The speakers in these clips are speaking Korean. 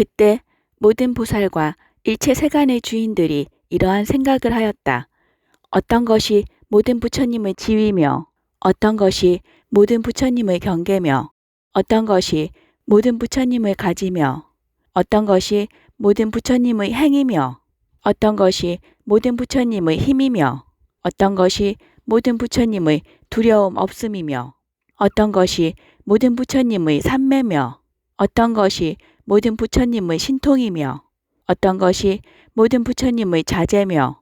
그때 모든 보살과 일체 세간의 주인들이 이러한 생각을 하였다. 어떤 것이 모든 부처님의 지위며 어떤 것이 모든 부처님의 경계며 어떤 것이 모든 부처님의 가지며 어떤 것이 모든 부처님의 행이며 어떤 것이 모든 부처님의 힘이며 어떤 것이 모든 부처님의 두려움 없음이며 어떤 것이 모든 부처님의 삼매며 어떤 것이 모든 부처님의 신통이며 어떤 것이 모든 부처님의 자제며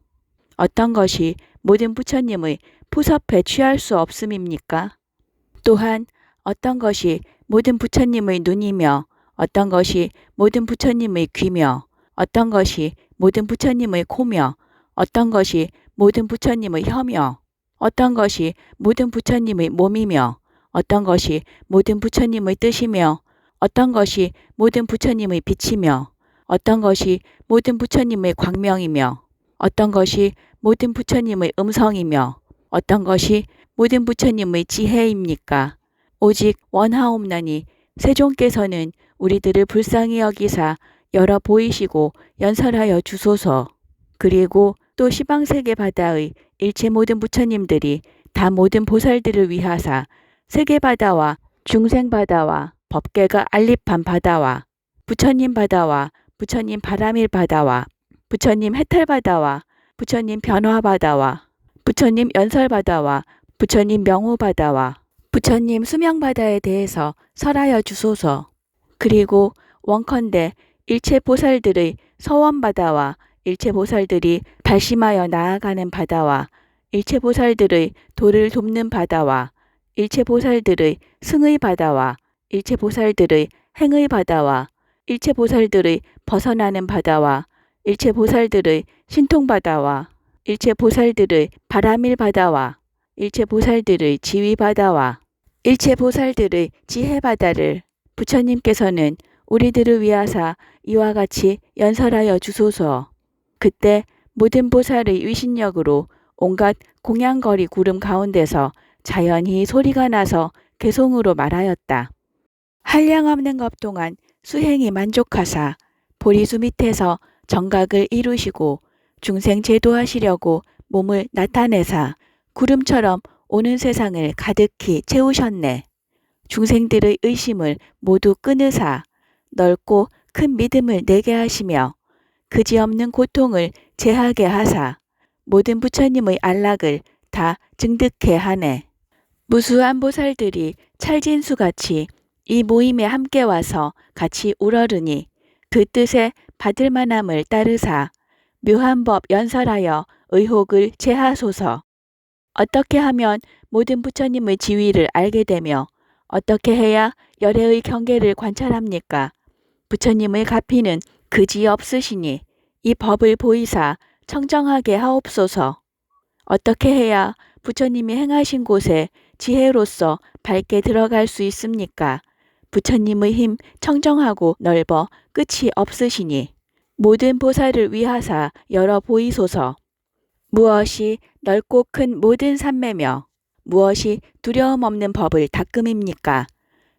어떤 것이 모든 부처님의 푸섭에 취할 수 없음입니까? 또한 어떤 것이 모든 부처님의 눈이며 어떤 것이 모든 부처님의 귀며 어떤 것이 모든 부처님의 코며 어떤 것이 모든 부처님의 혀며 어떤 것이 모든 부처님의 몸이며 어떤 것이 모든 부처님의 뜻이며 어떤 것이 모든 부처님의 빛이며 어떤 것이 모든 부처님의 광명이며 어떤 것이 모든 부처님의 음성이며 어떤 것이 모든 부처님의 지혜입니까? 오직 원하옵나니 세존께서는 우리들을 불쌍히 여기사 열어 보이시고 연설하여 주소서. 그리고 또 시방세계 바다의 일체 모든 부처님들이 다 모든 보살들을 위하사 세계바다와 중생바다와 법계가 알립한 바다와 부처님 바다와 부처님 바라밀 바다와 부처님 해탈바다와 부처님 변화바다와 부처님 연설바다와 부처님 명호바다와 부처님 수명바다에 대해서 설하여 주소서. 그리고 원컨대 일체 보살들의 서원바다와 일체 보살들이 발심하여 나아가는 바다와 일체 보살들의 도를 돕는 바다와 일체 보살들의 승의 바다와 일체 보살들의 행의 바다와 일체 보살들의 벗어나는 바다와 일체 보살들의 신통바다와 일체 보살들의 바라밀 바다와 일체 보살들의 지위 바다와 일체 보살들의 지혜 바다를 부처님께서는 우리들을 위하사 이와 같이 연설하여 주소서. 그때 모든 보살의 위신력으로 온갖 공양거리 구름 가운데서 자연히 소리가 나서 개송으로 말하였다. 한량없는 것 동안 수행이 만족하사 보리수 밑에서 정각을 이루시고 중생 제도하시려고 몸을 나타내사 구름처럼 오는 세상을 가득히 채우셨네. 중생들의 의심을 모두 끊으사 넓고 큰 믿음을 내게 하시며 그지없는 고통을 제하게 하사 모든 부처님의 안락을 다 증득해 하네. 무수한 보살들이 찰진수같이 이 모임에 함께 와서 같이 우러르니 그 뜻에 받을 만함을 따르사 묘한 법 연설하여 의혹을 제하소서. 어떻게 하면 모든 부처님의 지위를 알게 되며 어떻게 해야 열애의 경계를 관찰합니까? 부처님의 가피는 그지없으시니 이 법을 보이사 청정하게 하옵소서. 어떻게 해야 부처님이 행하신 곳에 지혜로서 밝게 들어갈 수 있습니까? 부처님의 힘 청정하고 넓어 끝이 없으시니 모든 보살을 위하사 열어 보이소서. 무엇이 넓고 큰 모든 삼매며 무엇이 두려움 없는 법을 닦음입니까?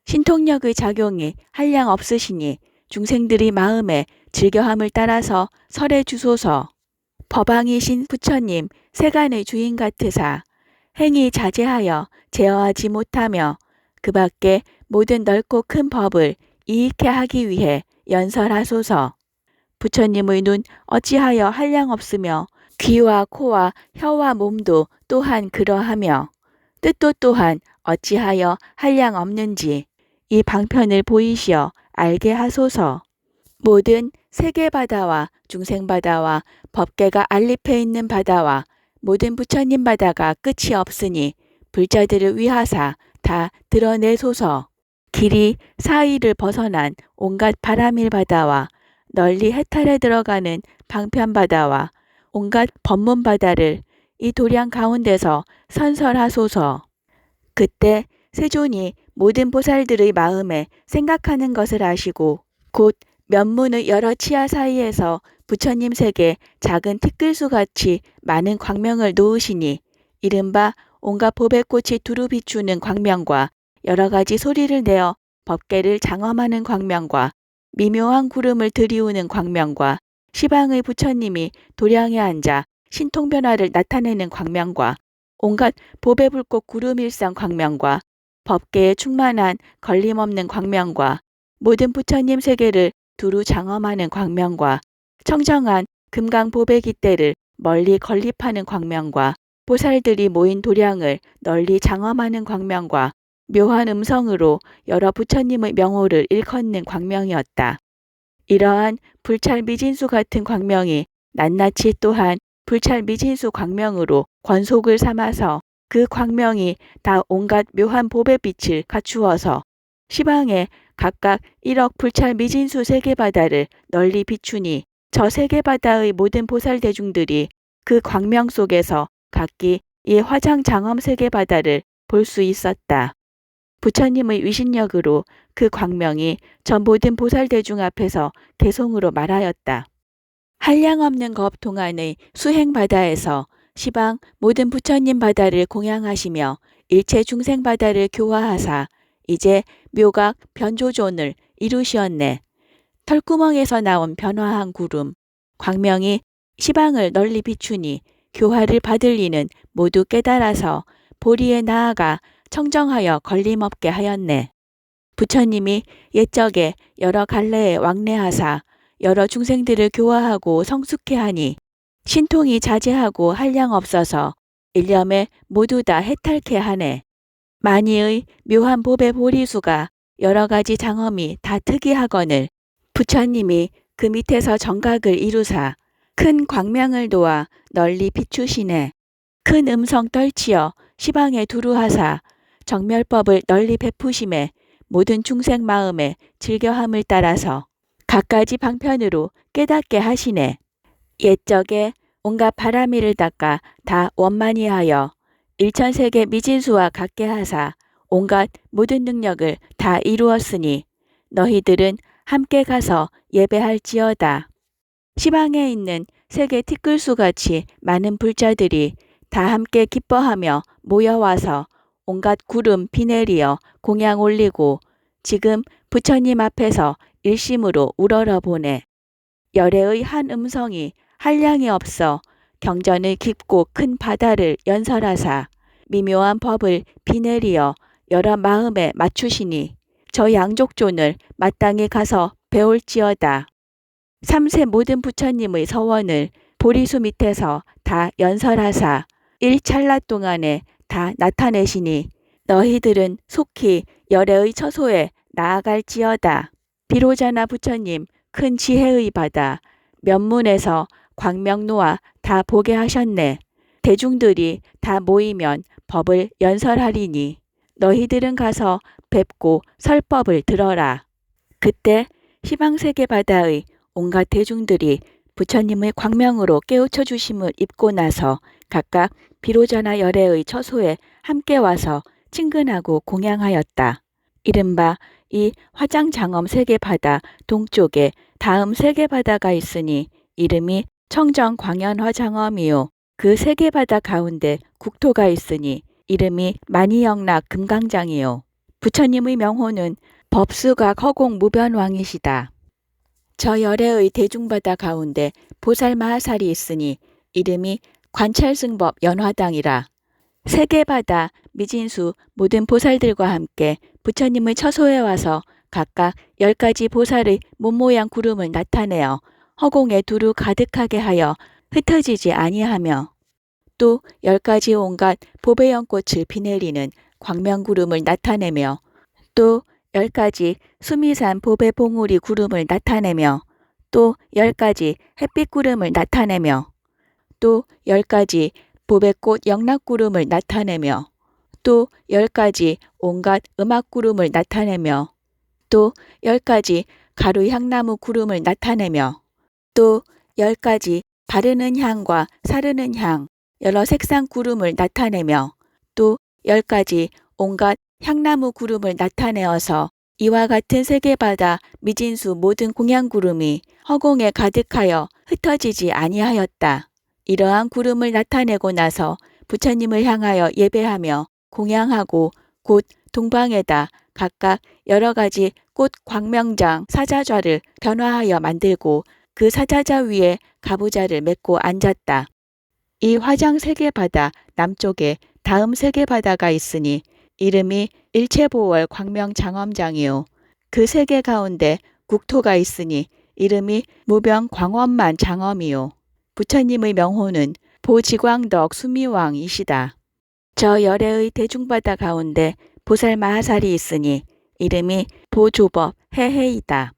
신통력의 작용이 한량 없으시니 중생들이 마음에 즐겨함을 따라서 설해 주소서. 법왕이신 부처님 세간의 주인 같으사 행이 자제하여 제어하지 못하며 그 밖에 모든 넓고 큰 법을 이익해 하기 위해 연설하소서. 부처님의 눈 어찌하여 한량 없으며 귀와 코와 혀와 몸도 또한 그러하며 뜻도 또한 어찌하여 한량 없는지 이 방편을 보이시어 알게 하소서. 모든 세계바다와 중생바다와 법계가 알립해 있는 바다와 모든 부처님 바다가 끝이 없으니 불자들을 위하사 다 드러내소서. 길이 사의를 벗어난 온갖 바라밀 바다와 널리 해탈에 들어가는 방편바다와 온갖 법문바다를 이 도량 가운데서 선설하소서. 그때 세존이 모든 보살들의 마음에 생각하는 것을 아시고 곧 면문의 여러 치아 사이에서 부처님 세계 작은 티끌수같이 많은 광명을 놓으시니 이른바 온갖 법의 꽃이 두루 비추는 광명과 여러 가지 소리를 내어 법계를 장엄하는 광명과 미묘한 구름을 들이우는 광명과 시방의 부처님이 도량에 앉아 신통변화를 나타내는 광명과 온갖 보배불꽃 구름일상 광명과 법계에 충만한 걸림없는 광명과 모든 부처님 세계를 두루 장엄하는 광명과 청정한 금강보배깃대를 멀리 건립하는 광명과 보살들이 모인 도량을 널리 장엄하는 광명과 묘한 음성으로 여러 부처님의 명호를 일컫는 광명이었다. 이러한 불찰미진수 같은 광명이 낱낱이 또한 불찰미진수 광명으로 권속을 삼아서 그 광명이 다 온갖 묘한 보배빛을 갖추어서 시방에 각각 1억 불찰미진수 세계바다를 널리 비추니 저 세계바다의 모든 보살대중들이 그 광명 속에서 각기 이 화장장엄 세계바다를 볼 수 있었다. 부처님의 위신력으로 그 광명이 전 모든 보살대중 앞에서 개송으로 말하였다. 한량없는 겁 동안의 수행바다에서 시방 모든 부처님 바다를 공양하시며 일체 중생 바다를 교화하사 이제 묘각 변조존을 이루시었네. 털구멍에서 나온 변화한 구름, 광명이 시방을 널리 비추니 교화를 받을 이는 모두 깨달아서 보리에 나아가 청정하여 걸림없게 하였네. 부처님이 옛적에 여러 갈래에 왕래하사 여러 중생들을 교화하고 성숙해 하니 신통이 자제하고 한량 없어서 일념에 모두 다 해탈케 하네. 만이의 묘한 보배 보리수가 여러 가지 장엄이 다 특이하거늘 부처님이 그 밑에서 정각을 이루사 큰 광명을 도와 널리 비추시네. 큰 음성 떨치어 시방에 두루하사 정멸법을 널리 베푸심에 모든 중생 마음에 즐겨함을 따라서 갖가지 방편으로 깨닫게 하시네. 옛적에 온갖 바라미를 닦아 다 원만히하여 일천세계 미진수와 같게 하사 온갖 모든 능력을 다 이루었으니 너희들은 함께 가서 예배할지어다. 시방에 있는 세계 티끌수같이 많은 불자들이 다 함께 기뻐하며 모여와서 온갖 구름 비 내리어 공양 올리고 지금 부처님 앞에서 일심으로 우러러 보네. 열애의 한 음성이 한량이 없어 경전의 깊고 큰 바다를 연설하사 미묘한 법을 비 내리어 여러 마음에 맞추시니 저 양족존을 마땅히 가서 배울지어다. 삼세 모든 부처님의 서원을 보리수 밑에서 다 연설하사 일찰나 동안에 다 나타내시니 너희들은 속히 열애의 처소에 나아갈지어다. 비로자나 부처님 큰 지혜의 바다 면문에서 광명노와 다 보게 하셨네. 대중들이 다 모이면 법을 연설하리니 너희들은 가서 뵙고 설법을 들어라. 그때 시방세계 바다의 온갖 대중들이 부처님의 광명으로 깨우쳐 주심을 입고 나서 각각 비로자나 열애의 처소에 함께 와서 친근하고 공양하였다. 이른바 이 화장장엄 세계바다 동쪽에 다음 세계바다가 있으니 이름이 청정광연화장엄이요. 그 세계바다 가운데 국토가 있으니 이름이 만이영락 금강장이요. 부처님의 명호는 법수가 허공무변왕이시다. 저 열애의 대중바다 가운데 보살마하살이 있으니 이름이 관찰승법 연화당이라. 세계바다 미진수 모든 보살들과 함께 부처님의 처소에 와서 각각 10가지 보살의 몸모양 구름을 나타내어 허공에 두루 가득하게 하여 흩어지지 아니하며 또 10가지 온갖 보배연꽃을 비내리는 광명구름을 나타내며 또 10가지 수미산 보배봉우리 구름을 나타내며 또 10가지 햇빛구름을 나타내며 또 10가지 보배꽃 영락구름을 나타내며 또 10가지 온갖 음악구름을 나타내며 또 10가지 가루향나무 구름을 나타내며 또 10가지 바르는 향과 사르는 향 여러 색상 구름을 나타내며 또 10가지 온갖 향나무 구름을 나타내어서 이와 같은 세계바다 미진수 모든 공양구름이 허공에 가득하여 흩어지지 아니하였다. 이러한 구름을 나타내고 나서 부처님을 향하여 예배하며 공양하고 곧 동방에다 각각 여러 가지 꽃 광명장 사자좌를 변화하여 만들고 그 사자좌 위에 가부좌를 메고 앉았다. 이 화장 세계바다 남쪽에 다음 세계바다가 있으니 이름이 일체보월 광명장엄장이요. 그 세계 가운데 국토가 있으니 이름이 무병 광엄만 장엄이요. 부처님의 명호는 보지광덕 수미왕이시다. 저 열애의 대중바다 가운데 보살 마하살이 있으니 이름이 보조법 해해이다.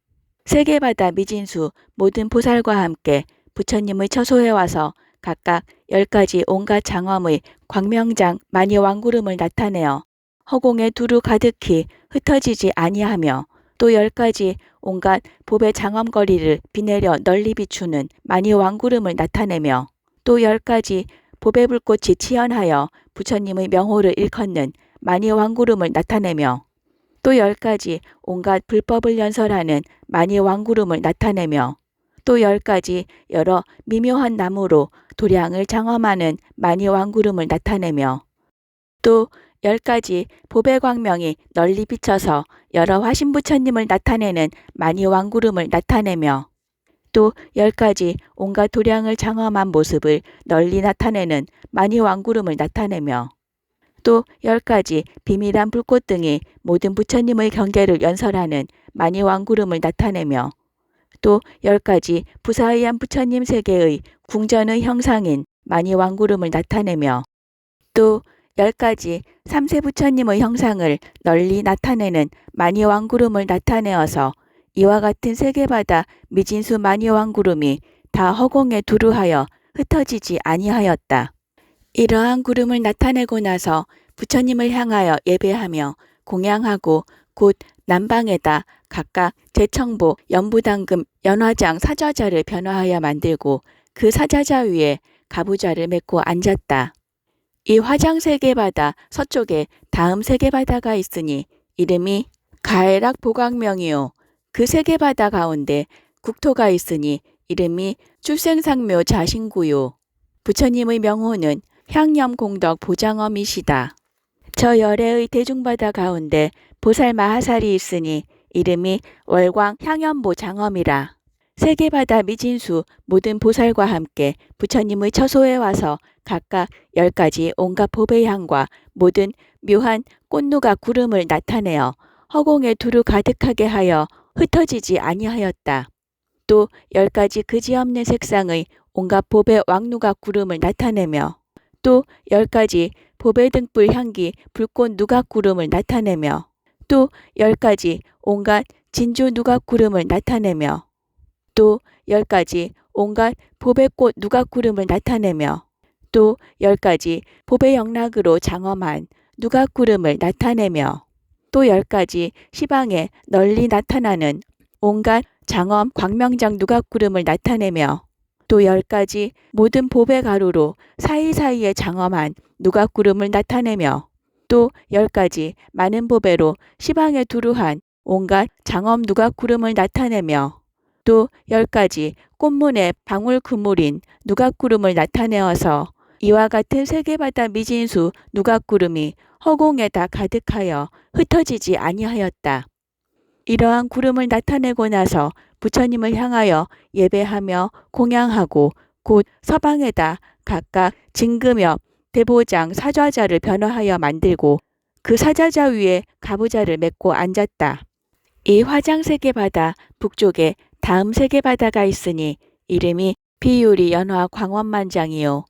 세계바다 미진수 모든 보살과 함께 부처님의 처소에 와서 각각 10가지 온갖 장엄의 광명장 만이 왕구름을 나타내어 허공에 두루 가득히 흩어지지 아니하며 또 10가지 온갖 법의 장엄거리를 비내려 널리 비추는 만이 왕구름을 나타내며 또 10가지 법의 불꽃이 치연하여 부처님의 명호를 일컫는 만이 왕구름을 나타내며 또 10가지 온갖 불법을 연설하는 만이 왕구름을 나타내며 또 10가지 여러 미묘한 나무로 도량을 장엄하는 만이 왕구름을 나타내며 또 10가지 법의 광명이 널리 비쳐서 여러 화신부처님을 나타내는 만이 왕구름을 나타내며 또 10가지 온갖 도량을 장엄한 모습을 널리 나타내는 만이 왕구름을 나타내며 또 10가지 비밀한 불꽃 등이 모든 부처님의 경계를 연설하는 만이 왕구름을 나타내며 또 10가지 부사의한 부처님 세계의 궁전의 형상인 만이 왕구름을 나타내며 또 10가지 삼세 부처님의 형상을 널리 나타내는 만이 왕구름을 나타내어서 이와 같은 세계바다 미진수 만이 왕구름이 다 허공에 두루하여 흩어지지 아니하였다. 이러한 구름을 나타내고 나서 부처님을 향하여 예배하며 공양하고 곧 남방에다 각각 제청보, 연부당금, 연화장 사좌자를 변화하여 만들고 그 사좌자 위에 가부좌를 메고 앉았다. 이 화장세계바다 서쪽에 다음 세계바다가 있으니 이름이 가해락 보광명이요. 그 세계바다 가운데 국토가 있으니 이름이 출생상묘 자신구요. 부처님의 명호는 향염공덕 보장엄이시다. 저 열애의 대중바다 가운데 보살 마하살이 있으니 이름이 월광 향염보 장엄이라. 세계바다 미진수 모든 보살과 함께 부처님의 처소에 와서 각각 10가지 온갖 법의 향과 모든 묘한 꽃누가 구름을 나타내어 허공에 두루 가득하게 하여 흩어지지 아니하였다. 또 10가지 그지없는 색상의 온갖 법의 왕누가 구름을 나타내며 또 10가지 법의 등불 향기 불꽃 누각 구름을 나타내며 또 10가지 온갖 진주 누각 구름을 나타내며 또 10가지 온갖 법의 꽃 누각 구름을 나타내며 또 10가지 법의 영락으로 장엄한 누각 구름을 나타내며 또 10가지 시방에 널리 나타나는 온갖 장엄 광명장 누각 구름을 나타내며 또 10가지 모든 법의 가루로 사이사이에 장엄한 누각 구름을 나타내며 또 10가지 많은 법회로 시방에 두루한 온갖 장엄 누각 구름을 나타내며 또 10가지 꽃문에 방울 그물인 누각 구름을 나타내어서 이와 같은 세계바다 미진수 누각 구름이 허공에 다 가득하여 흩어지지 아니하였다. 이러한 구름을 나타내고 나서 부처님을 향하여 예배하며 공양하고 곧 서방에다 각각 진금엽, 대보장, 사좌자를 변화하여 만들고 그 사좌자 위에 가부좌를 메고 앉았다. 이 화장세계바다 북쪽에 다음 세계바다가 있으니 이름이 비유리 연화 광원만장이요.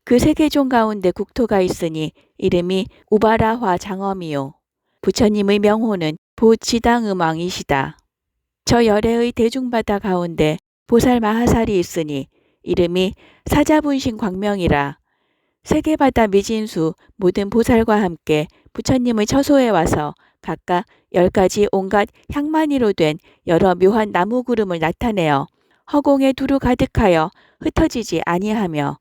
그 세계종 가운데 국토가 있으니 이름이 우바라화 장엄이요. 부처님의 명호는 보지당음왕이시다. 저 열애의 대중바다 가운데 보살 마하살이 있으니 이름이 사자분신 광명이라. 세계바다 미진수 모든 보살과 함께 부처님의 처소에 와서 각각 10가지 온갖 향만이로 된 여러 묘한 나무 구름을 나타내어 허공에 두루 가득하여 흩어지지 아니하며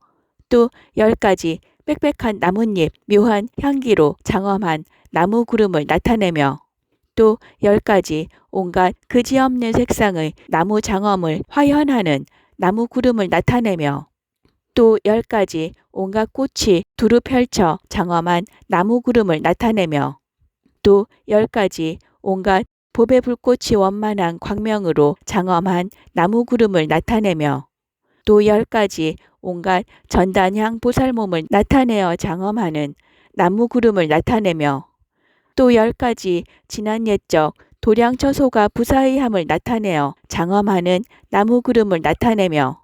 또 10가지 빽빽한 나뭇잎 묘한 향기로 장엄한 나무 구름을 나타내며 또 10가지 온갖 그지없는 색상의 나무 장엄을 화현하는 나무 구름을 나타내며 또 10가지 온갖 꽃이 두루 펼쳐 장엄한 나무 구름을 나타내며 또 10가지 온갖 보배 불꽃이 원만한 광명으로 장엄한 나무 구름을 나타내며 또 10가지 온갖 전단향 보살몸을 나타내어 장엄하는 나무 구름을 나타내며 또 10가지 지난 옛적 도량처소가 부사의함을 나타내어 장엄하는 나무 구름을 나타내며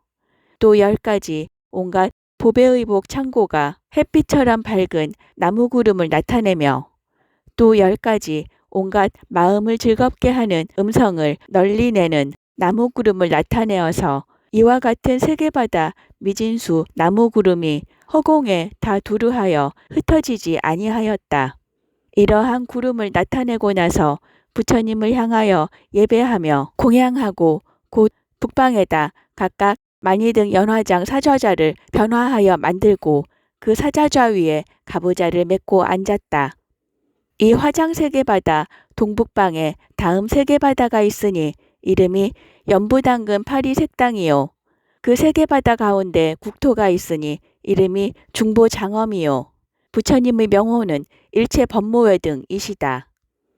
또 10가지 온갖 보배의복 창고가 햇빛처럼 밝은 나무 구름을 나타내며 또 10가지 온갖 마음을 즐겁게 하는 음성을 널리 내는 나무 구름을 나타내어서 이와 같은 세계바다 미진수 나무 구름이 허공에 다 두루하여 흩어지지 아니하였다. 이러한 구름을 나타내고 나서 부처님을 향하여 예배하며 공양하고 곧 북방에다 각각 만이등 연화장 사저자를 변화하여 만들고 그 사자좌 위에 가부좌를 맺고 앉았다. 이 화장세계바다 동북방에 다음 세계바다가 있으니 이름이 연부당근 파리색당이요. 그 세계바다 가운데 국토가 있으니 이름이 중보장엄이요. 부처님의 명호는 일체 법무회 등이시다.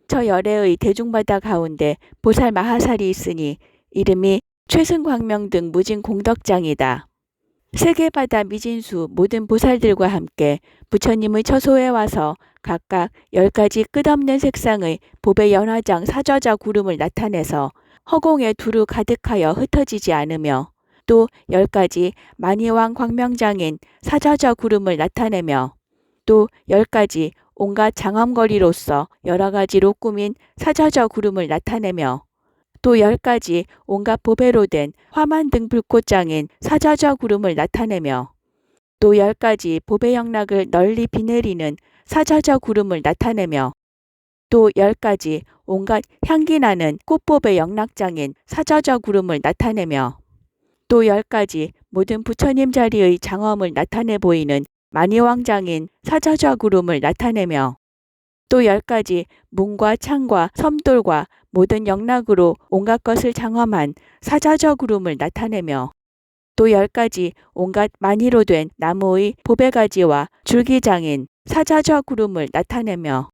저 열애의 대중바다 가운데 보살 마하살이 있으니 이름이 최승광명 등 무진공덕장이다. 세계바다 미진수 모든 보살들과 함께 부처님의 처소에 와서 각각 10가지 끝없는 색상의 보배 연화장 사저자 구름을 나타내서 허공에 두루 가득하여 흩어지지 않으며 또 10가지 만이왕 광명장인 사저자 구름을 나타내며 또 10가지 온갖 장엄거리로서 여러 가지로 꾸민 사저자 구름을 나타내며 또 10가지 온갖 보배로 된 화만 등 불꽃장인 사저자 구름을 나타내며 또 10가지 보배 영락을 널리 비내리는 사저자 구름을 나타내며 또 10가지 온갖 향기 나는 꽃보배 영락장인 사저자 구름을 나타내며 또 10가지 모든 부처님 자리의 장엄을 나타내 보이는 만이왕장인 사저자 구름을 나타내며 또 10가지 문과 창과 섬돌과 모든 영락으로 온갖 것을 장엄한 사저자 구름을 나타내며 또 10가지 온갖 만이로 된 나무의 보배가지와 줄기장인 사저자 구름을 나타내며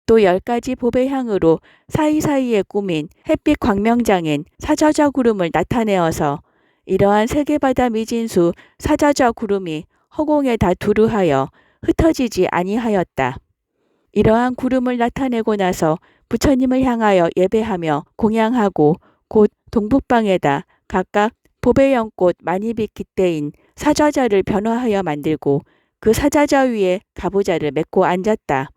또 10가지 보배향으로 사이사이에 꾸민 햇빛 광명장인 사저자 구름을 나타내어서 이러한 세계바다 미진수 사저자 구름이 허공에 다 두루하여 흩어지지 아니하였다. 이러한 구름을 나타내고 나서 부처님을 향하여 예배하며 공양하고 곧 동북방에다 각각 보배연꽃 만이빛 깃대인 사저자를 변화하여 만들고 그 사저자 위에 가부좌를 맺고 앉았다.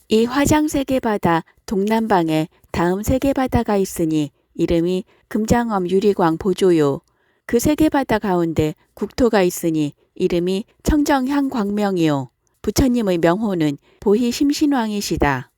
이 화장세계바다 동남방에 다음 세계바다가 있으니 이름이 금장엄 유리광 보조요. 그 세계바다 가운데 국토가 있으니 이름이 청정향광명이요. 부처님의 명호는 보희 심신왕이시다.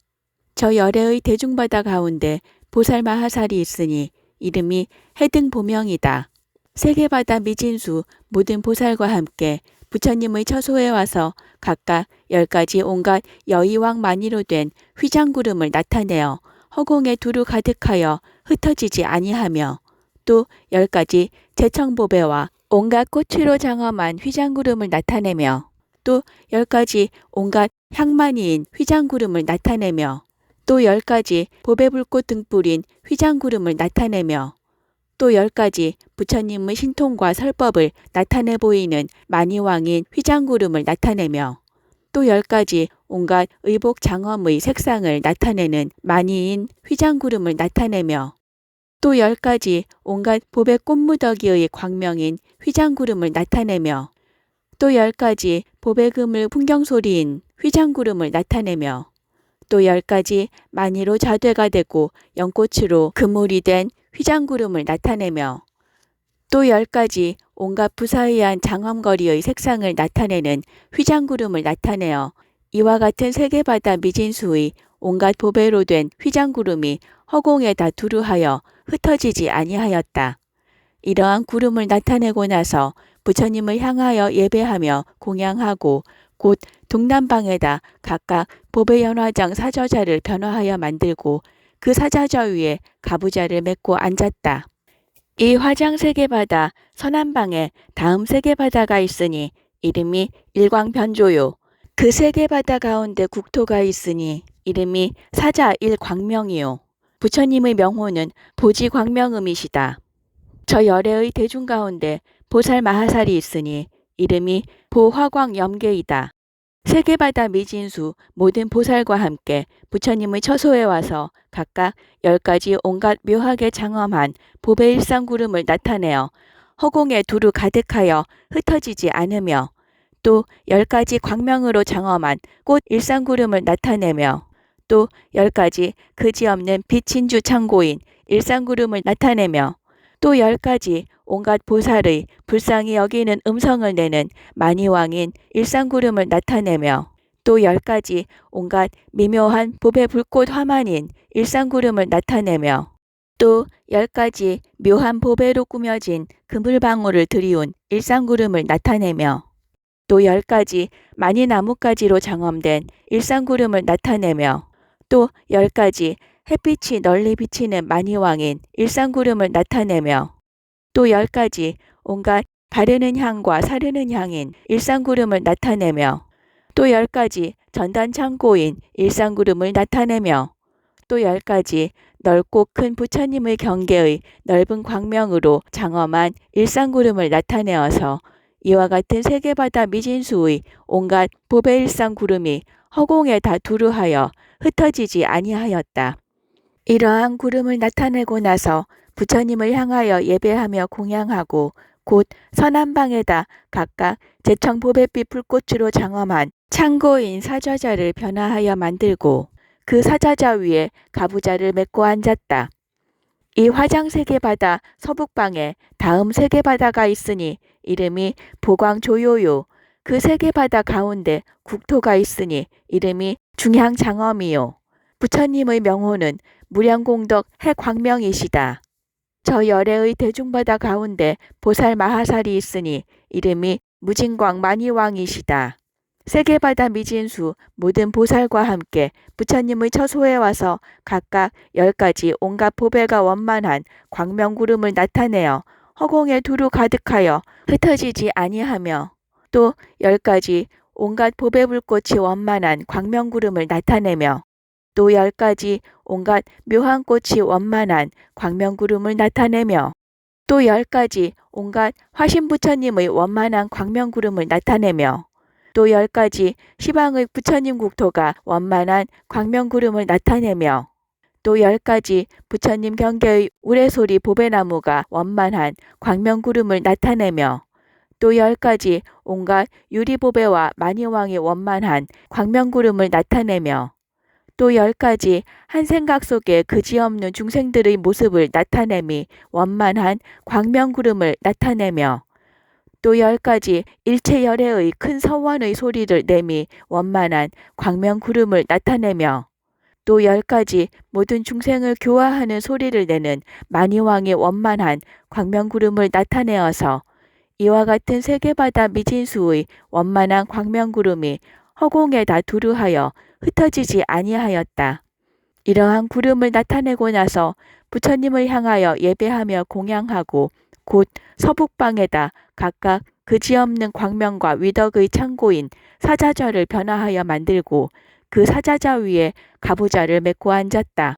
저 열애의 대중바다 가운데 보살 마하살이 있으니 이름이 해등보명이다. 세계바다 미진수 모든 보살과 함께 부처님의 처소에 와서 각각 10가지 온갖 여의왕 만이로 된 휘장구름을 나타내어 허공에 두루 가득하여 흩어지지 아니하며 또 10가지 제청보배와 온갖 꽃으로 장엄한 휘장구름을 나타내며 또 10가지 온갖 향만이인 휘장구름을 나타내며 또 10가지 보배불꽃 등 뿌린 휘장구름을 나타내며 또 10가지 부처님의 신통과 설법을 나타내 보이는 만이왕인 휘장구름을 나타내며 또 10가지 온갖 의복 장엄의 색상을 나타내는 만이인 휘장구름을 나타내며 또 10가지 온갖 보배 꽃무더기의 광명인 휘장구름을 나타내며 또 10가지 보배그물 풍경소리인 휘장구름을 나타내며 또 10가지 만이로 자되가 되고 연꽃으로 그물이 된 휘장구름을 나타내며 또 10가지 온갖 부사의한 장엄거리의 색상을 나타내는 휘장구름을 나타내어 이와 같은 세계바다 미진수의 온갖 보배로 된 휘장구름이 허공에 다 두루하여 흩어지지 아니하였다. 이러한 구름을 나타내고 나서 부처님을 향하여 예배하며 공양하고 곧 동남방에다 각각 보배연화장 사저자를 변화하여 만들고 그 사저자 위에 가부좌를 맺고 앉았다. 이 화장세계바다 서남방에 다음 세계바다가 있으니 이름이 일광변조요. 그 세계바다 가운데 국토가 있으니 이름이 사자 일광명이요. 부처님의 명호는 보지광명음이시다. 저 열애의 대중 가운데 보살 마하살이 있으니 이름이 보화광염계이다. 세계바다 미진수 모든 보살과 함께 부처님의 처소에 와서 각각 10가지 온갖 묘하게 장엄한 보배 일상구름을 나타내어 허공에 두루 가득하여 흩어지지 않으며 또 10가지 광명으로 장엄한 꽃 일상구름을 나타내며 또 10가지 그지없는 빛인주 창고인 일상구름을 나타내며 또 10가지 온갖 보살의 불쌍히 여기는 음성을 내는 만이왕인 일상구름을 나타내며 또 10가지 온갖 미묘한 보배 불꽃 화만인 일상구름을 나타내며 또 10가지 묘한 보배로 꾸며진 그물방울을 들이운 일상구름을 나타내며 또 10가지 많이 나뭇가지로 장엄된 일상구름을 나타내며 또 10가지 햇빛이 널리 비치는 만이왕인 일상구름을 나타내며 또 10가지 온갖 바르는 향과 사르는 향인 일상구름을 나타내며 또 10가지 전단창고인 일상구름을 나타내며 또 10가지 넓고 큰 부처님의 경계의 넓은 광명으로 장엄한 일상구름을 나타내어서 이와 같은 세계바다 미진수의 온갖 보배 일상구름이 허공에 다 두루하여 흩어지지 아니하였다. 이러한 구름을 나타내고 나서 부처님을 향하여 예배하며 공양하고 곧 서남방에다 각각 제청 보배빛 불꽃으로 장엄한 창고인 사좌자를 변화하여 만들고 그 사좌자 위에 가부좌를 메고 앉았다. 이 화장세계바다 서북방에 다음 세계바다가 있으니 이름이 보광조요요. 그 세계바다 가운데 국토가 있으니 이름이 중향장엄이요. 부처님의 명호는 무량공덕 해광명이시다. 저 열애의 대중바다 가운데 보살 마하살이 있으니 이름이 무진광 만이왕이시다. 세계바다 미진수 모든 보살과 함께 부처님의 처소에 와서 각각 10가지 온갖 보배가 원만한 광명구름을 나타내어 허공에 두루 가득하여 흩어지지 아니하며 또 10가지 온갖 보배불꽃이 원만한 광명구름을 나타내며 또 10가지 온갖 묘한 꽃이 원만한 광명구름을 나타내며 또 10가지 온갖 화신부처님의 원만한 광명구름을 나타내며 또 10가지 시방의 부처님 국토가 원만한 광명구름을 나타내며 또 10가지 부처님 경계의 우레소리 보배나무가 원만한 광명구름을 나타내며 또 10가지 온갖 유리보배와 만이왕이 원만한 광명구름을 나타내며 또 10가지 한 생각 속에 그지없는 중생들의 모습을 나타내미 원만한 광명구름을 나타내며 또 10가지 일체 열애의 큰 서원의 소리를 내미 원만한 광명구름을 나타내며 또 10가지 모든 중생을 교화하는 소리를 내는 만이왕의 원만한 광명구름을 나타내어서 이와 같은 세계바다 미진수의 원만한 광명구름이 허공에 다 두루하여 흩어지지 아니하였다. 이러한 구름을 나타내고 나서 부처님을 향하여 예배하며 공양하고 곧 서북방에다 각각 그지없는 광명과 위덕의 창고인 사자좌를 변화하여 만들고 그 사자좌 위에 가부좌를 메고 앉았다.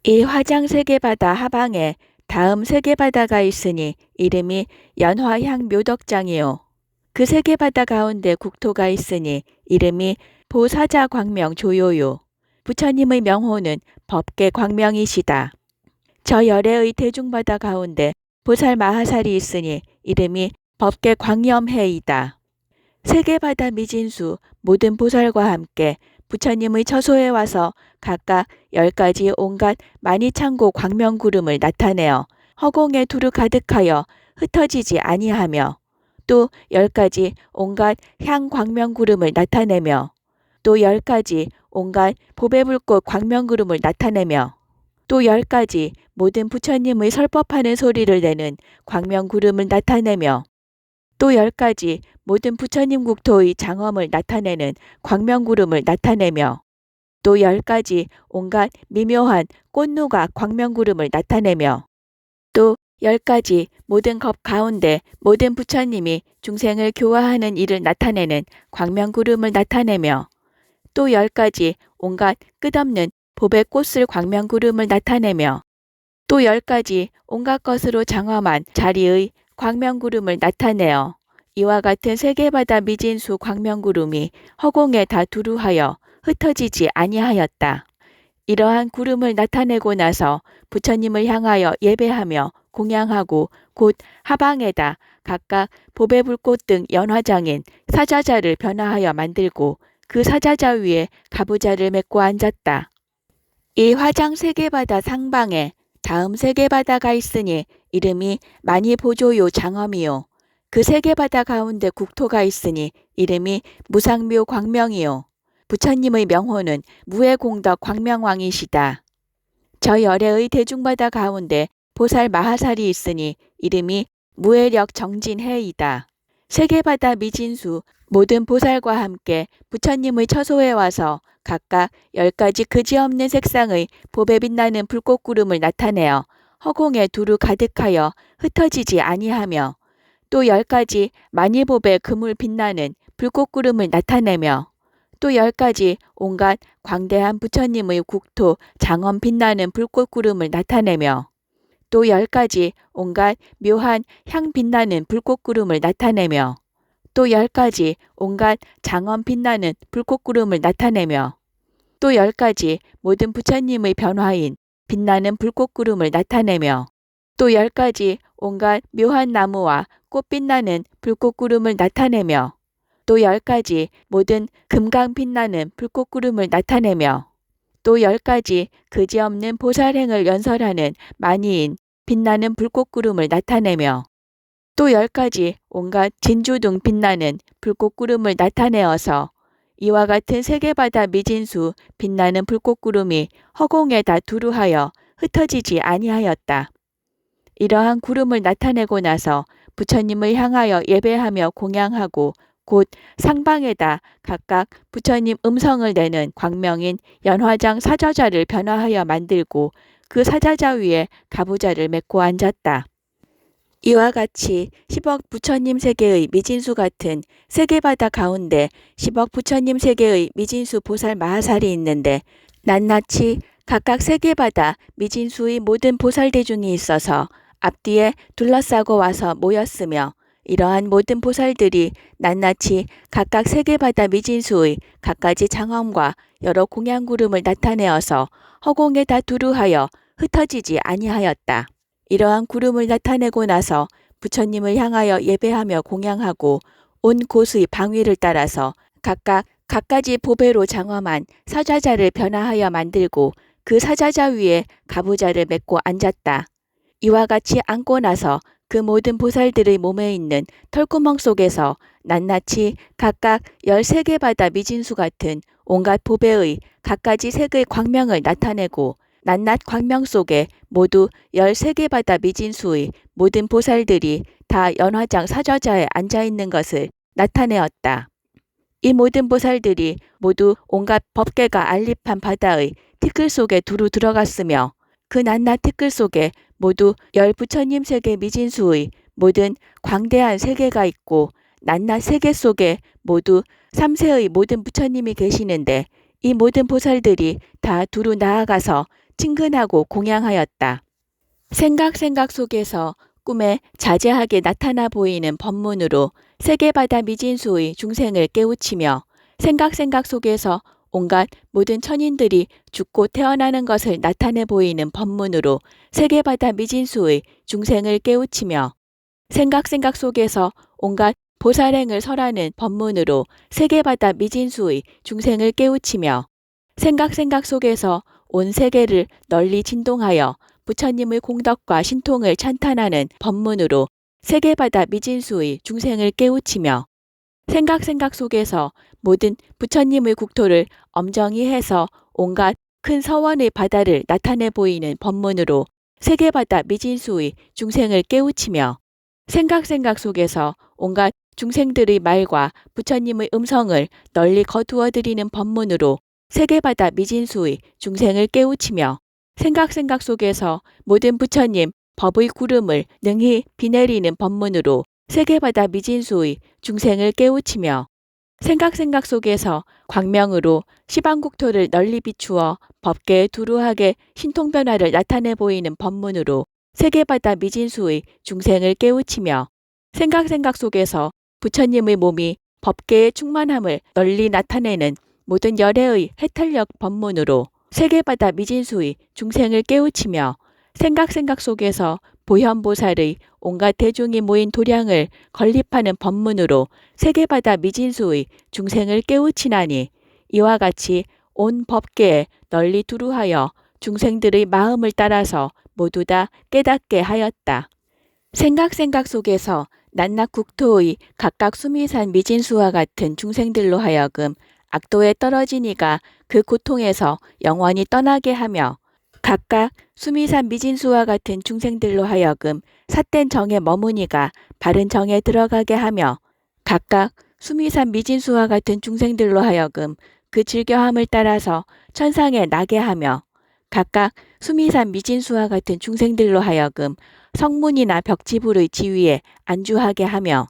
이 화장세계바다 하방에 다음 세계바다가 있으니 이름이 연화향묘덕장이요. 그 세계바다 가운데 국토가 있으니 이름이 보사자광명조요요. 부처님의 명호는 법계광명이시다. 저 열애의 대중바다 가운데 보살 마하살이 있으니 이름이 법계광염해이다. 세계바다 미진수 모든 보살과 함께 부처님의 처소에 와서 각각 10가지 온갖 만이창고 광명구름을 나타내어 허공에 두루 가득하여 흩어지지 아니하며 또 10가지 온갖 향광명구름을 나타내며 또 10가지 온갖 보배불꽃 광명구름을 나타내며 또 10가지 모든 부처님의 설법하는 소리를 내는 광명구름을 나타내며 또 10가지 모든 부처님 국토의 장엄을 나타내는 광명구름을 나타내며 또 10가지 온갖 미묘한 꽃누가 광명구름을 나타내며 또 10가지 모든 겁 가운데 모든 부처님이 중생을 교화하는 일을 나타내는 광명구름을 나타내며 또 10가지 온갖 끝없는 보배 꽃을 광명구름을 나타내며 또 10가지 온갖 것으로 장엄한 자리의 광명구름을 나타내어 이와 같은 세계바다 미진수 광명구름이 허공에 다 두루하여 흩어지지 아니하였다. 이러한 구름을 나타내고 나서 부처님을 향하여 예배하며 공양하고 곧 하방에다 각각 보배불꽃 등 연화장인 사자자를 변화하여 만들고 그 사자자 위에 가부좌를 맺고 앉았다. 이 화장 세계바다 상방에 다음 세계바다가 있으니 이름이 많이보조요 장엄이요. 그 세계바다 가운데 국토가 있으니 이름이 무상묘 광명이요. 부처님의 명호는 무해공덕 광명왕이시다. 저 열애의 대중바다 가운데 보살 마하살이 있으니 이름이 무해력 정진해이다. 세계바다 미진수 모든 보살과 함께 부처님의 처소에 와서 각각 10가지 그지없는 색상의 보배 빛나는 불꽃구름을 나타내어 허공에 두루 가득하여 흩어지지 아니하며 또 10가지 만일보배 그물 빛나는 불꽃구름을 나타내며 또 10가지 온갖 광대한 부처님의 국토 장엄 빛나는 불꽃구름을 나타내며 또 10가지 온갖 묘한 향 빛나는 불꽃구름을 나타내며 또 10가지 온갖 장엄 빛나는 불꽃구름을 나타내며 또 10가지 모든 부처님의 변화인 빛나는 불꽃구름을 나타내며 또 10가지 온갖 묘한 나무와 꽃 빛나는 불꽃구름을 나타내며 또 10가지 모든 금강 빛나는 불꽃구름을 나타내며 또 10가지 그지없는 보살행을 연설하는 만이인 빛나는 불꽃구름을 나타내며 또 10가지 온갖 진주등 빛나는 불꽃구름을 나타내어서 이와 같은 세계바다 미진수 빛나는 불꽃구름이 허공에 다 두루하여 흩어지지 아니하였다. 이러한 구름을 나타내고 나서 부처님을 향하여 예배하며 공양하고 곧 상방에다 각각 부처님 음성을 내는 광명인 연화장 사자자를 변화하여 만들고 그 사자자 위에 가부좌를 맺고 앉았다. 이와 같이 10억 부처님 세계의 미진수 같은 세계바다 가운데 10억 부처님 세계의 미진수 보살 마하살이 있는데 낱낱이 각각 세계바다 미진수의 모든 보살대중이 있어서 앞뒤에 둘러싸고 와서 모였으며 이러한 모든 보살들이 낱낱이 각각 세계바다 미진수의 각가지 장엄과 여러 공양구름을 나타내어서 허공에 다 두루하여 흩어지지 아니하였다. 이러한 구름을 나타내고 나서 부처님을 향하여 예배하며 공양하고 온 곳의 방위를 따라서 각각 각가지 보배로 장엄한 사자자를 변화하여 만들고 그 사자자 위에 가부좌를 맺고 앉았다. 이와 같이 앉고 나서 그 모든 보살들의 몸에 있는 털구멍 속에서 낱낱이 각각 13개 미진수 같은 온갖 보배의 각가지 색의 광명을 나타내고 낱낱 광명 속에 모두 13개 미진수의 모든 보살들이 다 연화장 사좌자에 앉아있는 것을 나타내었다. 이 모든 보살들이 모두 온갖 법계가 알립한 바다의 티끌 속에 두루 들어갔으며 그 낱낱 티끌 속에 모두 10부처님 세계 미진수의 모든 광대한 세계가 있고 낱낱 세계 속에 모두 3세의 모든 부처님이 계시는데 이 모든 보살들이 다 두루 나아가서 친근하고 공양하였다. 생각 속에서 꿈에 자제하게 나타나 보이는 법문으로 세계바다 미진수의 중생을 깨우치며 생각 속에서 온갖 모든 천인들이 죽고 태어나는 것을 나타내 보이는 법문으로 세계바다 미진수의 중생을 깨우치며 생각 속에서 온갖 보살행을 설하는 법문으로 세계바다 미진수의 중생을 깨우치며 생각 속에서 온 세계를 널리 진동하여 부처님의 공덕과 신통을 찬탄하는 법문으로 세계바다 미진수의 중생을 깨우치며 생각 속에서 모든 부처님의 국토를 엄정히 해서 온갖 큰 서원의 바다를 나타내 보이는 법문으로 세계바다 미진수의 중생을 깨우치며 생각 속에서 온갖 중생들의 말과 부처님의 음성을 널리 거두어 드리는 법문으로 세계바다 미진수의 중생을 깨우치며 생각 속에서 모든 부처님 법의 구름을 능히 비 내리는 법문으로 세계바다 미진수의 중생을 깨우치며 생각 속에서 광명으로 시방국토를 널리 비추어 법계에 두루하게 신통변화를 나타내 보이는 법문으로 세계바다 미진수의 중생을 깨우치며 생각 속에서 부처님의 몸이 법계의 충만함을 널리 나타내는 모든 열애의 해탈력 법문으로 세계바다 미진수의 중생을 깨우치며 생각 속에서 보현보살의 온갖 대중이 모인 도량을 건립하는 법문으로 세계바다 미진수의 중생을 깨우치나니 이와 같이 온 법계에 널리 두루하여 중생들의 마음을 따라서 모두 다 깨닫게 하였다. 생각 속에서 낱낱 국토의 각각 수미산 미진수와 같은 중생들로 하여금 악도에 떨어지니가 그 고통에서 영원히 떠나게 하며 각각 수미산 미진수와 같은 중생들로 하여금 삿된 정에 머무니가 바른 정에 들어가게 하며 각각 수미산 미진수와 같은 중생들로 하여금 그 즐겨함을 따라서 천상에 나게 하며 각각 수미산 미진수와 같은 중생들로 하여금 성문이나 벽지불의 지위에 안주하게 하며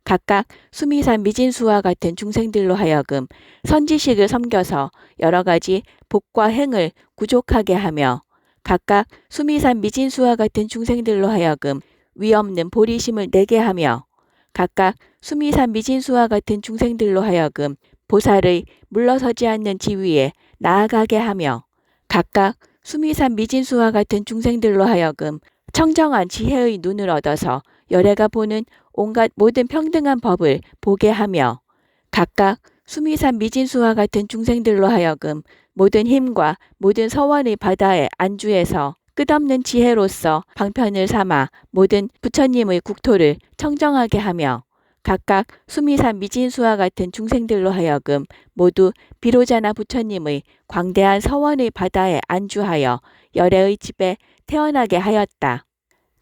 각각 수미산 미진수와 같은 중생들로 하여금 선지식을 섬겨서 여러 가지 복과 행을 구족하게 하며 각각 수미산 미진수와 같은 중생들로 하여금 위없는 보리심을 내게 하며 각각 수미산 미진수와 같은 중생들로 하여금 보살의 물러서지 않는 지위에 나아가게 하며 각각 수미산 미진수와 같은 중생들로 하여금 청정한 지혜의 눈을 얻어서 열애가 보는 온갖 모든 평등한 법을 보게 하며 각각 수미산 미진수와 같은 중생들로 하여금 모든 힘과 모든 서원의 바다에 안주해서 끝없는 지혜로서 방편을 삼아 모든 부처님의 국토를 청정하게 하며 각각 수미산 미진수와 같은 중생들로 하여금 모두 비로자나 부처님의 광대한 서원의 바다에 안주하여 열애의 집에 태어나게 하였다.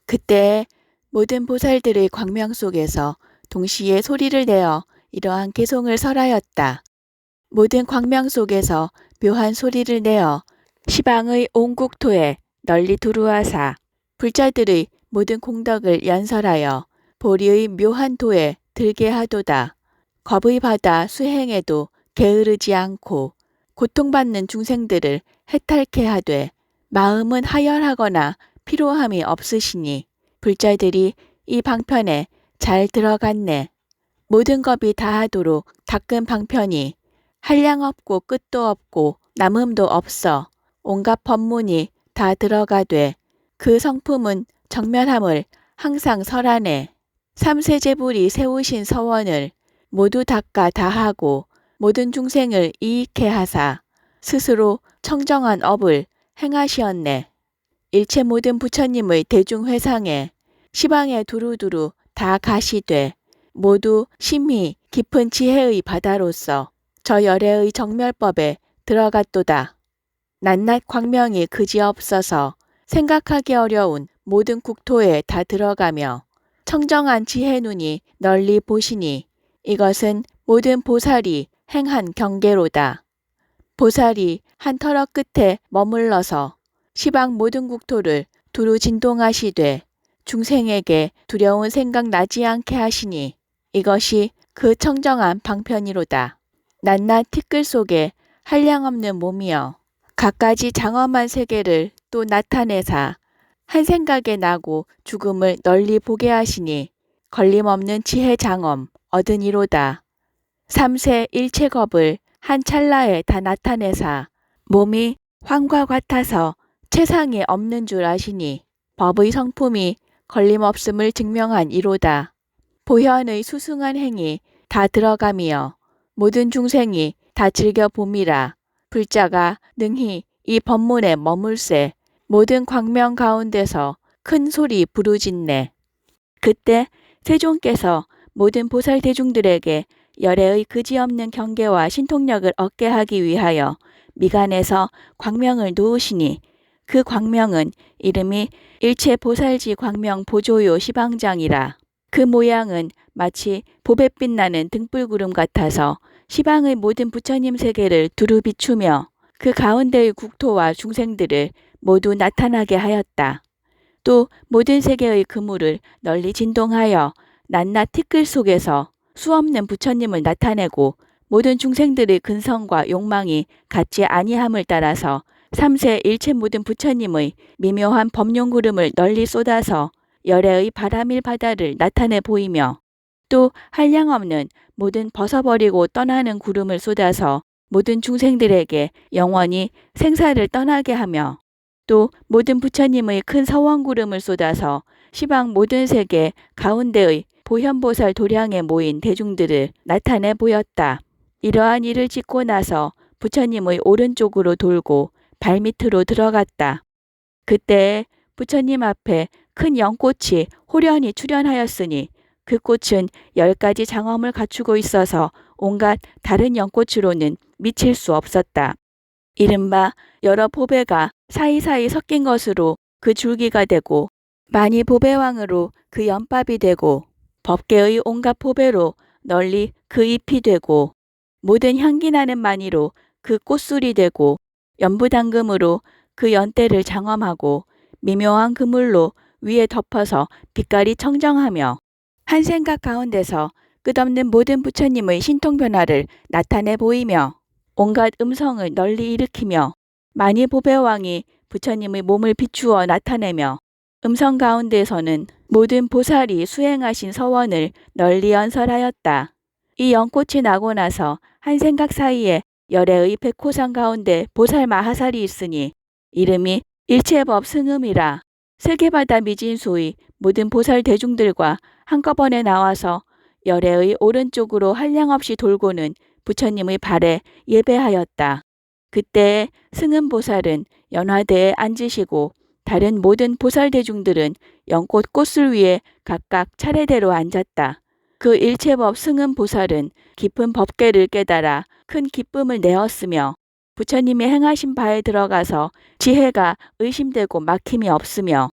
그때에 모든 보살들의 광명 속에서 동시에 소리를 내어 이러한 개송을 설하였다. 모든 광명 속에서 묘한 소리를 내어 시방의 온 국토에 널리 두루하사 불자들의 모든 공덕을 연설하여 보리의 묘한 도에 들게 하도다. 겁의 바다 수행에도 게으르지 않고 고통받는 중생들을 해탈케 하되 마음은 하열하거나 피로함이 없으시니 불자들이 이 방편에 잘 들어갔네. 모든 겁이 다하도록 닦은 방편이 한량 없고 끝도 없고 남음도 없어 온갖 법문이 다 들어가되 그 성품은 정면함을 항상 설하네. 삼세제불이 세우신 서원을 모두 닦아 다하고 모든 중생을 이익해 하사 스스로 청정한 업을 행하시었네. 일체 모든 부처님의 대중회상에 시방에 두루두루 다 가시되 모두 심히 깊은 지혜의 바다로서 저 열애의 정멸법에 들어갔도다. 낱낱 광명이 그지없어서 생각하기 어려운 모든 국토에 다 들어가며 청정한 지혜 눈이 널리 보시니 이것은 모든 보살이 행한 경계로다. 보살이 한 터럭 끝에 머물러서 시방 모든 국토를 두루 진동하시되 중생에게 두려운 생각 나지 않게 하시니 이것이 그 청정한 방편이로다. 낱낱 티끌 속에 한량없는 몸이여 갖가지 장엄한 세계를 또 나타내사 한 생각에 나고 죽음을 널리 보게 하시니 걸림없는 지혜 장엄 얻으니로다. 삼세 일체겁을 한 찰나에 다 나타내사 몸이 황과 같아서 최상이 없는 줄 아시니 법의 성품이 걸림없음을 증명한 이로다. 보현의 수승한 행이 다 들어가며 모든 중생이 다 즐겨봄이라. 불자가 능히 이 법문에 머물세 모든 광명 가운데서 큰 소리 부르짖네. 그때 세존께서 모든 보살 대중들에게 열애의 그지없는 경계와 신통력을 얻게 하기 위하여 미간에서 광명을 놓으시니 그 광명은 이름이 일체 보살지 광명 보조요 시방장이라. 그 모양은 마치 보배 빛나는 등불구름 같아서 시방의 모든 부처님 세계를 두루 비추며 그 가운데의 국토와 중생들을 모두 나타나게 하였다. 또 모든 세계의 그물을 널리 진동하여 낱낱 티끌 속에서 수없는 부처님을 나타내고 모든 중생들의 근성과 욕망이 같지 아니함을 따라서 삼세 일체 모든 부처님의 미묘한 법용 구름을 널리 쏟아서 열애의 바람일 바다를 나타내 보이며 또 한량없는 모든 벗어버리고 떠나는 구름을 쏟아서 모든 중생들에게 영원히 생사를 떠나게 하며 또 모든 부처님의 큰 서원구름을 쏟아서 시방 모든 세계 가운데의 보현보살 도량에 모인 대중들을 나타내 보였다. 이러한 일을 짓고 나서 부처님의 오른쪽으로 돌고 발밑으로 들어갔다. 그때 부처님 앞에 큰 연꽃이 호련히 출현하였으니 그 꽃은 10가지 장엄을 갖추고 있어서 온갖 다른 연꽃으로는 미칠 수 없었다. 이른바 여러 보배가 사이사이 섞인 것으로 그 줄기가 되고 많이 보배왕으로 그 연밥이 되고 법계의 온갖 보배로 널리 그 잎이 되고 모든 향기나는 마니로 그 꽃술이 되고 연부당금으로 그 연대를 장엄하고 미묘한 그물로 위에 덮어서 빛깔이 청정하며 한 생각 가운데서 끝없는 모든 부처님의 신통변화를 나타내 보이며 온갖 음성을 널리 일으키며 많이 보배왕이 부처님의 몸을 비추어 나타내며 음성 가운데서는 모든 보살이 수행하신 서원을 널리 연설하였다. 이 연꽃이 나고 나서 한 생각 사이에 열애의 백호상 가운데 보살 마하살이 있으니 이름이 일체법 승음이라. 세계바다 미진수의 모든 보살 대중들과 한꺼번에 나와서 열애의 오른쪽으로 한량없이 돌고는 부처님의 발에 예배하였다. 그때 승음보살은 연화대에 앉으시고 다른 모든 보살 대중들은 연꽃 꽃술 위에 각각 차례대로 앉았다. 그 일체법 승음보살은 깊은 법계를 깨달아 큰 기쁨을 내었으며 부처님이 행하신 바에 들어가서 지혜가 의심되고 막힘이 없으며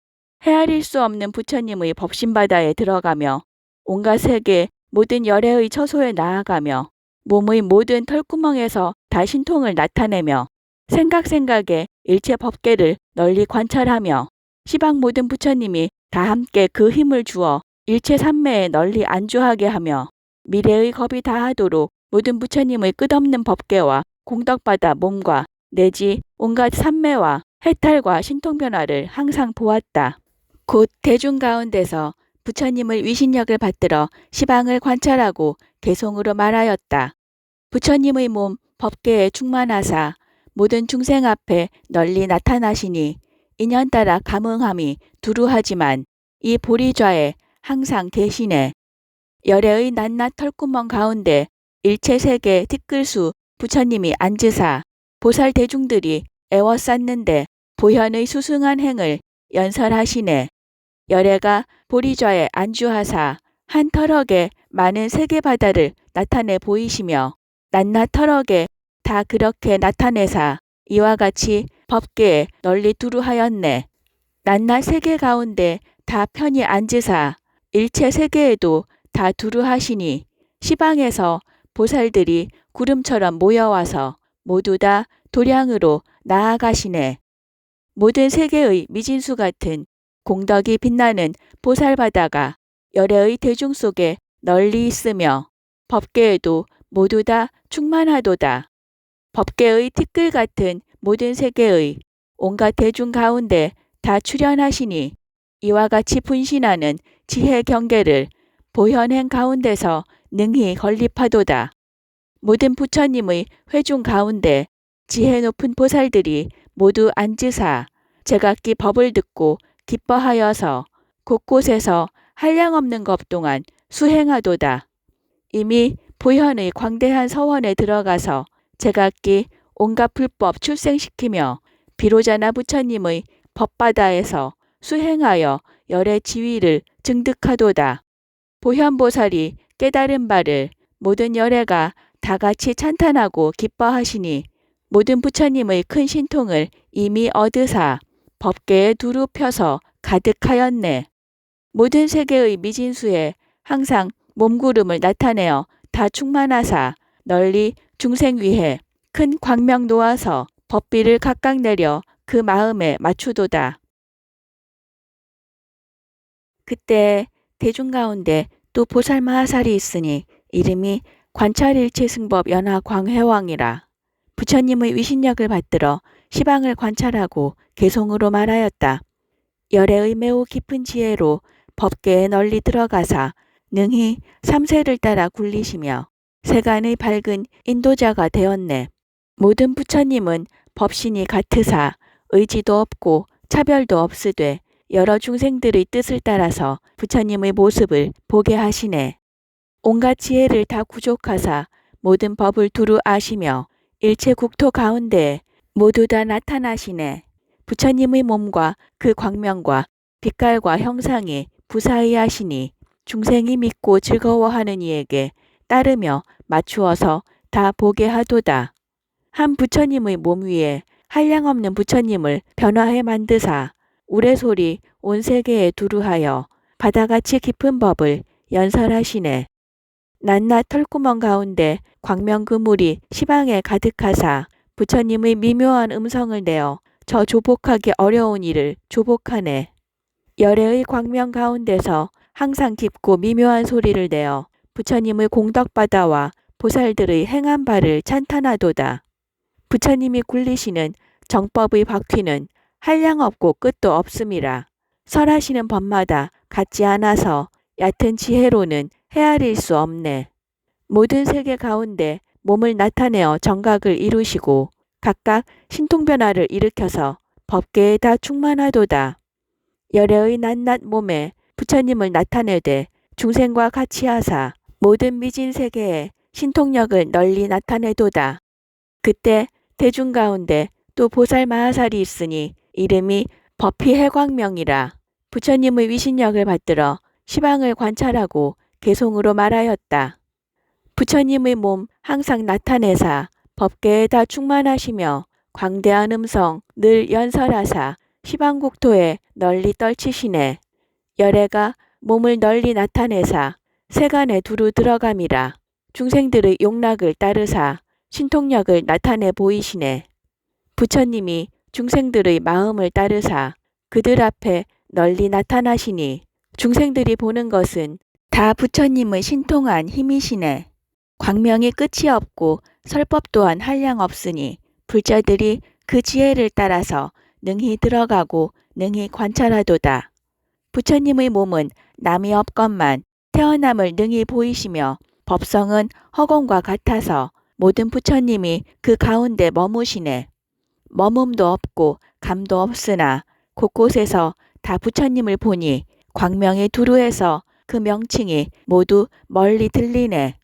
헤아릴 수 없는 부처님의 법신바다에 들어가며 온갖 세계 모든 열애의 처소에 나아가며 몸의 모든 털구멍에서 다 신통을 나타내며 생각에 일체 법계를 널리 관찰하며 시방 모든 부처님이 다 함께 그 힘을 주어 일체 삼매에 널리 안주하게 하며 미래의 겁이 다하도록 모든 부처님의 끝없는 법계와 공덕바다 몸과 내지 온갖 삼매와 해탈과 신통변화를 항상 보았다. 곧 대중 가운데서 부처님의 위신력을 받들어 시방을 관찰하고 개송으로 말하였다. 부처님의 몸 법계에 충만하사 모든 중생 앞에 널리 나타나시니 인연 따라 감응함이 두루하지만 이 보리좌에 항상 계시네. 열애의 낱낱 털구멍 가운데 일체 세계 티끌수 부처님이 앉으사 보살 대중들이 애워쌌는데 보현의 수승한 행을 연설하시네. 열애가 보리좌에 안주하사 한 터럭에 많은 세계바다를 나타내 보이시며 낱낱 터럭에 다 그렇게 나타내사 이와 같이 법계에 널리 두루하였네. 낱낱 세계 가운데 다 편히 앉으사 일체 세계에도 다 두루하시니 시방에서 보살들이 구름처럼 모여와서 모두 다 도량으로 나아가시네. 모든 세계의 미진수 같은 공덕이 빛나는 보살바다가 열애의 대중 속에 널리 있으며 법계에도 모두 다 충만하도다. 법계의 티끌 같은 모든 세계의 온갖 대중 가운데 다 출현하시니 이와 같이 분신하는 지혜 경계를 보현행 가운데서 능히 건립하도다. 모든 부처님의 회중 가운데 지혜 높은 보살들이 모두 앉으사 제각기 법을 듣고 기뻐하여서 곳곳에서 한량없는 것 동안 수행하도다. 이미 보현의 광대한 서원에 들어가서 제각기 온갖 불법 출생시키며 비로자나 부처님의 법바다에서 수행하여 열의 지위를 증득하도다. 보현보살이 깨달은 바를 모든 열애가 다 같이 찬탄하고 기뻐하시니 모든 부처님의 큰 신통을 이미 얻으사 법계에 두루 펴서 가득하였네. 모든 세계의 미진수에 항상 몸구름을 나타내어 다 충만하사 널리 중생 위해 큰 광명 놓아서 법비를 각각 내려 그 마음에 맞추도다. 그때 대중 가운데 또 보살마하살이 있으니 이름이 관찰일체 승법 연하 광해왕이라. 부처님의 위신력을 받들어 시방을 관찰하고 개송으로 말하였다. 열애의 매우 깊은 지혜로 법계에 널리 들어가사 능히 삼세를 따라 굴리시며 세간의 밝은 인도자가 되었네. 모든 부처님은 법신이 같으사 의지도 없고 차별도 없으되 여러 중생들의 뜻을 따라서 부처님의 모습을 보게 하시네. 온갖 지혜를 다 구족하사 모든 법을 두루 아시며 일체 국토 가운데에 모두 다 나타나시네. 부처님의 몸과 그 광명과 빛깔과 형상이 부사의하시니 중생이 믿고 즐거워하는 이에게 따르며 맞추어서 다 보게 하도다. 한 부처님의 몸 위에 한량없는 부처님을 변화해 만드사 우레소리 온 세계에 두루하여 바다같이 깊은 법을 연설하시네. 낱낱 털구멍 가운데 광명그물이 시방에 가득하사 부처님의 미묘한 음성을 내어 저 조복하기 어려운 일을 조복하네. 열애의 광명 가운데서 항상 깊고 미묘한 소리를 내어 부처님의 공덕바다와 보살들의 행한 바를 찬탄하도다. 부처님이 굴리시는 정법의 바퀴는 한량없고 끝도 없음이라. 설하시는 법마다 같지 않아서 얕은 지혜로는 헤아릴 수 없네. 모든 세계 가운데 몸을 나타내어 정각을 이루시고 각각 신통변화를 일으켜서 법계에 다 충만하도다. 열애의 낱낱 몸에 부처님을 나타내되 중생과 같이 하사 모든 미진 세계에 신통력을 널리 나타내도다. 그때 대중 가운데 또 보살 마하살이 있으니 이름이 법희해광명이라. 부처님의 위신력을 받들어 시방을 관찰하고 개송으로 말하였다. 부처님의 몸 항상 나타내사 법계에 다 충만하시며 광대한 음성 늘 연설하사 시방국토에 널리 떨치시네. 열애가 몸을 널리 나타내사 세간에 두루 들어감이라. 중생들의 용락을 따르사 신통력을 나타내 보이시네. 부처님이 중생들의 마음을 따르사 그들 앞에 널리 나타나시니 중생들이 보는 것은 다 부처님의 신통한 힘이시네. 광명이 끝이 없고 설법 또한 한량 없으니 불자들이 그 지혜를 따라서 능히 들어가고 능히 관찰하도다. 부처님의 몸은 남이 없건만 태어남을 능히 보이시며 법성은 허공과 같아서 모든 부처님이 그 가운데 머무시네. 머뭅도 없고 감도 없으나 곳곳에서 다 부처님을 보니 광명이 두루해서 그 명칭이 모두 멀리 들리네.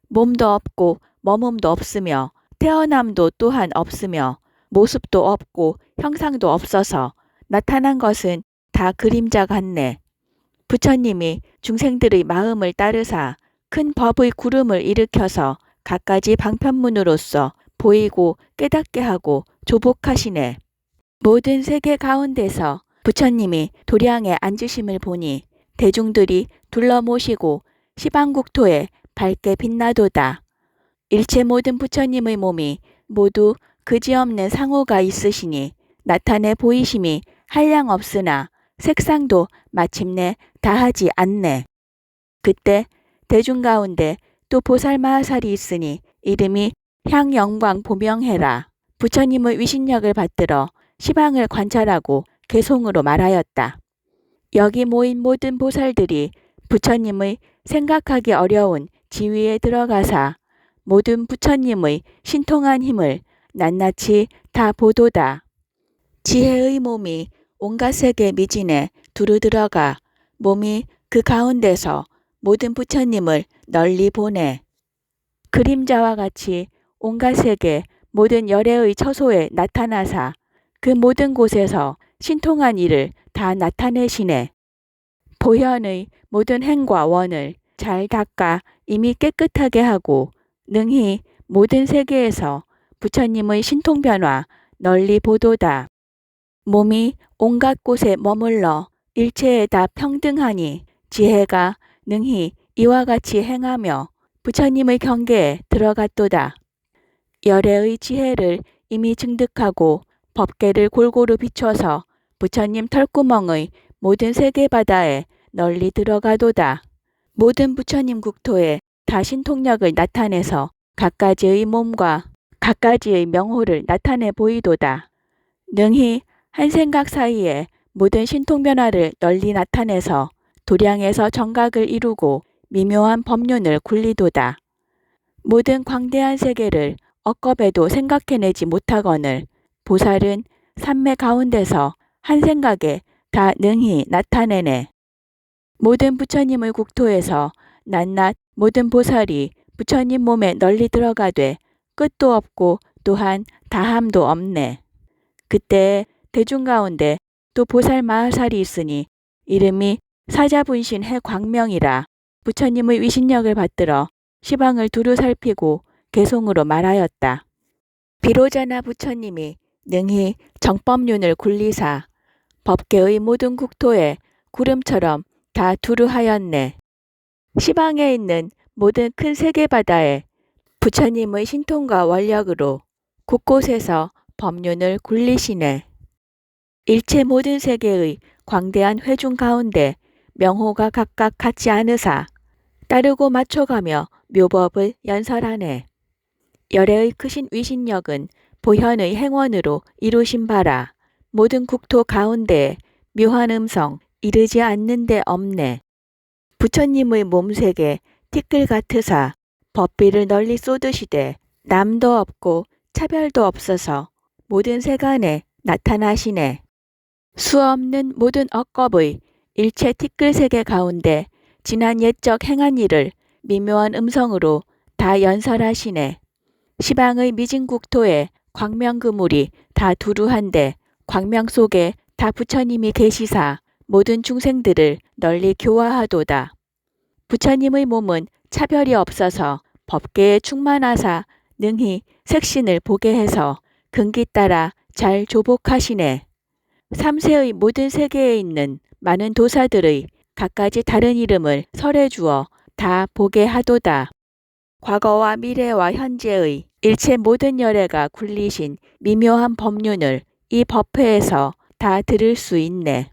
몸도 없고 머뭅도 없으며 태어남도 또한 없으며 모습도 없고 형상도 없어서 나타난 것은 다 그림자 같네. 부처님이 중생들의 마음을 따르사 큰 법의 구름을 일으켜서 갖가지 방편문으로서 보이고 깨닫게 하고 조복하시네. 모든 세계 가운데서 부처님이 도량에 앉으심을 보니 대중들이 둘러 모시고 시방국토에 밝게 빛나도다. 일체 모든 부처님의 몸이 모두 그지없는 상호가 있으시니 나타내 보이심이 한량없으나 색상도 마침내 다하지 않네. 그때 대중 가운데 또 보살마하살이 있으니 이름이 향영광 보명해라. 부처님의 위신력을 받들어 시방을 관찰하고 개송으로 말하였다. 여기 모인 모든 보살들이 부처님의 생각하기 어려운 지위에 들어가사 모든 부처님의 신통한 힘을 낱낱이 다 보도다. 지혜의 몸이 온갖 세계 미진에 두루 들어가 몸이 그 가운데서 모든 부처님을 널리 보내. 그림자와 같이 온갖 세계 모든 열애의 처소에 나타나사 그 모든 곳에서 신통한 일을 다 나타내시네. 보현의 모든 행과 원을 잘 닦아 이미 깨끗하게 하고 능히 모든 세계에서 부처님의 신통변화 널리 보도다. 몸이 온갖 곳에 머물러 일체에 다 평등하니 지혜가 능히 이와 같이 행하며 부처님의 경계에 들어갔도다. 열애의 지혜를 이미 증득하고 법계를 골고루 비춰서 부처님 털구멍의 모든 세계 바다에 널리 들어가도다. 모든 부처님 국토에 다 신통력을 나타내서 갖가지의 몸과 갖가지의 명호를 나타내 보이도다. 능히 한 생각 사이에 모든 신통 변화를 널리 나타내서 도량에서 정각을 이루고 미묘한 법륜을 굴리도다. 모든 광대한 세계를 억겁에도 생각해내지 못하거늘 보살은 삼매 가운데서 한 생각에 다 능히 나타내네. 모든 부처님의 국토에서 낱낱 모든 보살이 부처님 몸에 널리 들어가되 끝도 없고 또한 다함도 없네. 그때 대중 가운데 또 보살 마하살이 있으니 이름이 사자분신 해광명이라. 부처님의 위신력을 받들어 시방을 두루 살피고 개송으로 말하였다. 비로자나 부처님이 능히 정법륜을 굴리사 법계의 모든 국토에 구름처럼 다 두루 하였네. 시방에 있는 모든 큰 세계바다에 부처님의 신통과 원력으로 곳곳에서 법륜을 굴리시네. 일체 모든 세계의 광대한 회중 가운데 명호가 각각 같지 않으사 따르고 맞춰가며 묘법을 연설하네. 열애의 크신 위신력은 보현의 행원으로 이루신 바라. 모든 국토 가운데에 묘한 음성 이르지 않는 데 없네. 부처님의 몸색에 티끌 같으사 법비를 널리 쏟으시되 남도 없고 차별도 없어서 모든 세간에 나타나시네. 수없는 모든 억겁의 일체 티끌 세계 가운데 지난 옛적 행한 일을 미묘한 음성으로 다 연설하시네. 시방의 미진 국토에 광명그물이 다 두루한데 광명 속에 다 부처님이 계시사 모든 중생들을 널리 교화하도다. 부처님의 몸은 차별이 없어서 법계에 충만하사 능히 색신을 보게 해서 근기 따라 잘 조복하시네. 삼세의 모든 세계에 있는 많은 도사들의 각가지 다른 이름을 설해 주어 다 보게 하도다. 과거와 미래와 현재의 일체 모든 열애가 굴리신 미묘한 법륜을 이 법회에서 다 들을 수 있네.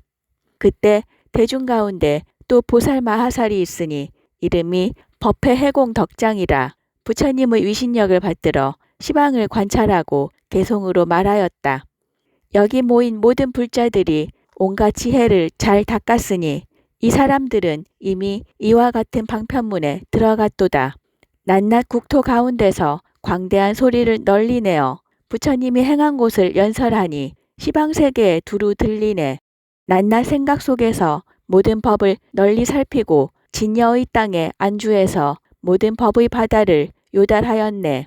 그때 대중 가운데 또 보살 마하살이 있으니 이름이 법회 해공 덕장이라. 부처님의 위신력을 받들어 시방을 관찰하고 개송으로 말하였다. 여기 모인 모든 불자들이 온갖 지혜를 잘 닦았으니 이 사람들은 이미 이와 같은 방편문에 들어갔도다. 낱낱 국토 가운데서 광대한 소리를 널리 내어 부처님이 행한 곳을 연설하니 시방세계에 두루 들리네. 낱낱 생각 속에서 모든 법을 널리 살피고 진여의 땅에 안주해서 모든 법의 바다를 요달하였네.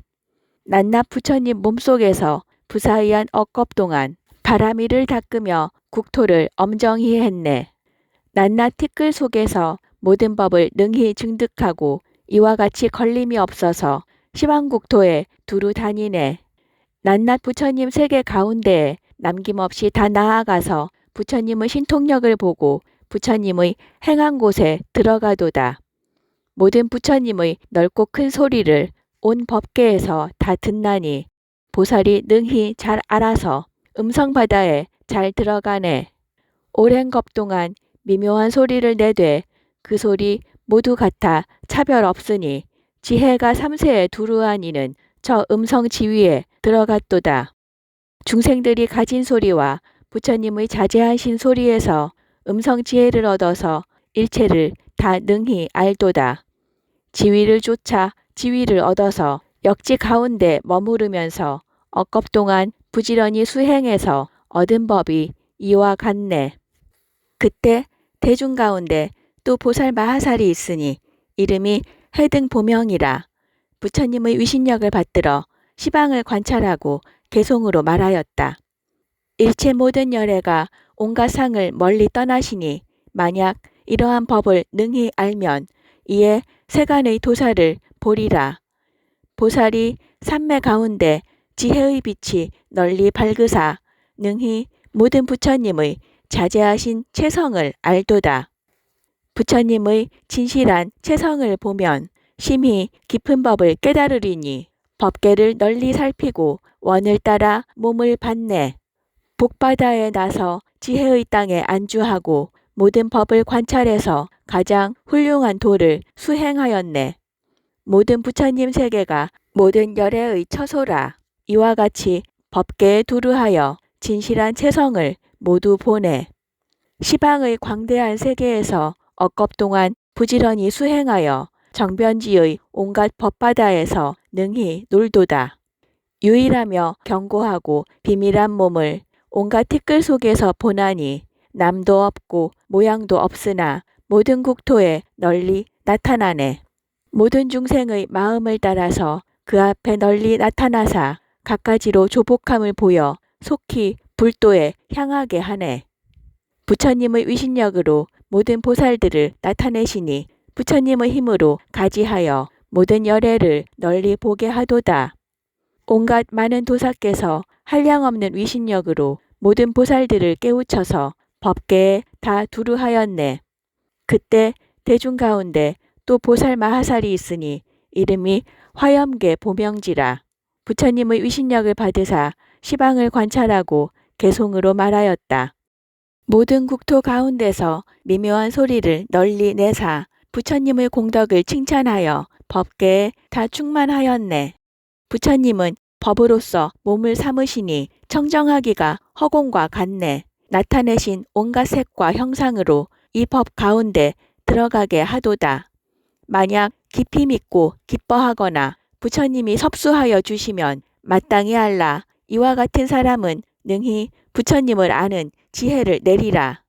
낱낱 부처님 몸속에서 부사의한 억겁 동안 바람이를 닦으며 국토를 엄정히 했네. 낱낱 티끌 속에서 모든 법을 능히 증득하고 이와 같이 걸림이 없어서 시방국토에 두루 다니네. 낱낱 부처님 세계 가운데에 남김없이 다 나아가서 부처님의 신통력을 보고 부처님의 행한 곳에 들어가도다. 모든 부처님의 넓고 큰 소리를 온 법계에서 다 듣나니 보살이 능히 잘 알아서 음성바다에 잘 들어가네. 오랜 겁 동안 미묘한 소리를 내되 그 소리 모두 같아 차별 없으니 지혜가 삼세에 두루한 이는 저 음성 지위에 들어갔도다. 중생들이 가진 소리와 부처님의 자제하신 소리에서 음성 지혜를 얻어서 일체를 다 능히 알도다. 지위를 쫓아 지위를 얻어서 역지 가운데 머무르면서 억겁 동안 부지런히 수행해서 얻은 법이 이와 같네. 그때 대중 가운데 또 보살 마하살이 있으니 이름이 해등보명이라. 부처님의 위신력을 받들어 시방을 관찰하고 개송으로 말하였다. 일체 모든 열애가 온갖 상을 멀리 떠나시니 만약 이러한 법을 능히 알면 이에 세간의 도사를 보리라. 보살이 삼매 가운데 지혜의 빛이 널리 밝으사 능히 모든 부처님의 자제하신 체성을 알도다. 부처님의 진실한 체성을 보면 심히 깊은 법을 깨달으리니 법계를 널리 살피고 원을 따라 몸을 받네. 복바다에 나서 지혜의 땅에 안주하고 모든 법을 관찰해서 가장 훌륭한 도를 수행하였네. 모든 부처님 세계가 모든 열애의 처소라. 이와 같이 법계에 두루하여 진실한 체성을 모두 보내. 시방의 광대한 세계에서 억겁 동안 부지런히 수행하여 정변지의 온갖 법바다에서 능히 놀도다. 유일하며 견고하고 비밀한 몸을 온갖 티끌 속에서 보나니 남도 없고 모양도 없으나 모든 국토에 널리 나타나네. 모든 중생의 마음을 따라서 그 앞에 널리 나타나사 갖가지로 조복함을 보여 속히 불도에 향하게 하네. 부처님의 위신력으로 모든 보살들을 나타내시니 부처님의 힘으로 가지하여 모든 열애를 널리 보게 하도다. 온갖 많은 도사께서 한량없는 위신력으로 모든 보살들을 깨우쳐서 법계에 다 두루하였네. 그때 대중 가운데 또 보살 마하살이 있으니 이름이 화엄계 보명지라. 부처님의 위신력을 받으사 시방을 관찰하고 개송으로 말하였다. 모든 국토 가운데서 미묘한 소리를 널리 내사 부처님의 공덕을 칭찬하여 법계에 다 충만하였네. 부처님은 법으로서 몸을 삼으시니 청정하기가 허공과 같네. 나타내신 온갖 색과 형상으로 이 법 가운데 들어가게 하도다. 만약 깊이 믿고 기뻐하거나 부처님이 섭수하여 주시면 마땅히 알라. 이와 같은 사람은 능히 부처님을 아는 지혜를 내리라.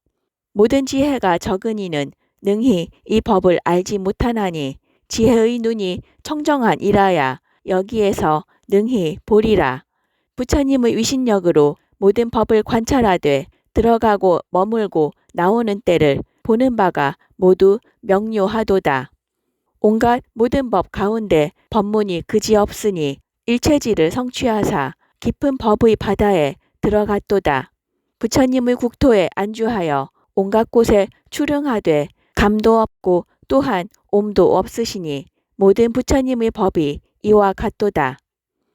모든 지혜가 적은 이는 능히 이 법을 알지 못하나니 지혜의 눈이 청정한 이라야 여기에서 능히 보리라. 부처님의 위신력으로 모든 법을 관찰하되 들어가고 머물고 나오는 때를 보는 바가 모두 명료하도다. 온갖 모든 법 가운데 법문이 그지없으니 일체지를 성취하사 깊은 법의 바다에 들어갔도다. 부처님의 국토에 안주하여 온갖 곳에 출응하되 감도 없고 또한 옴도 없으시니 모든 부처님의 법이 이와 같도다.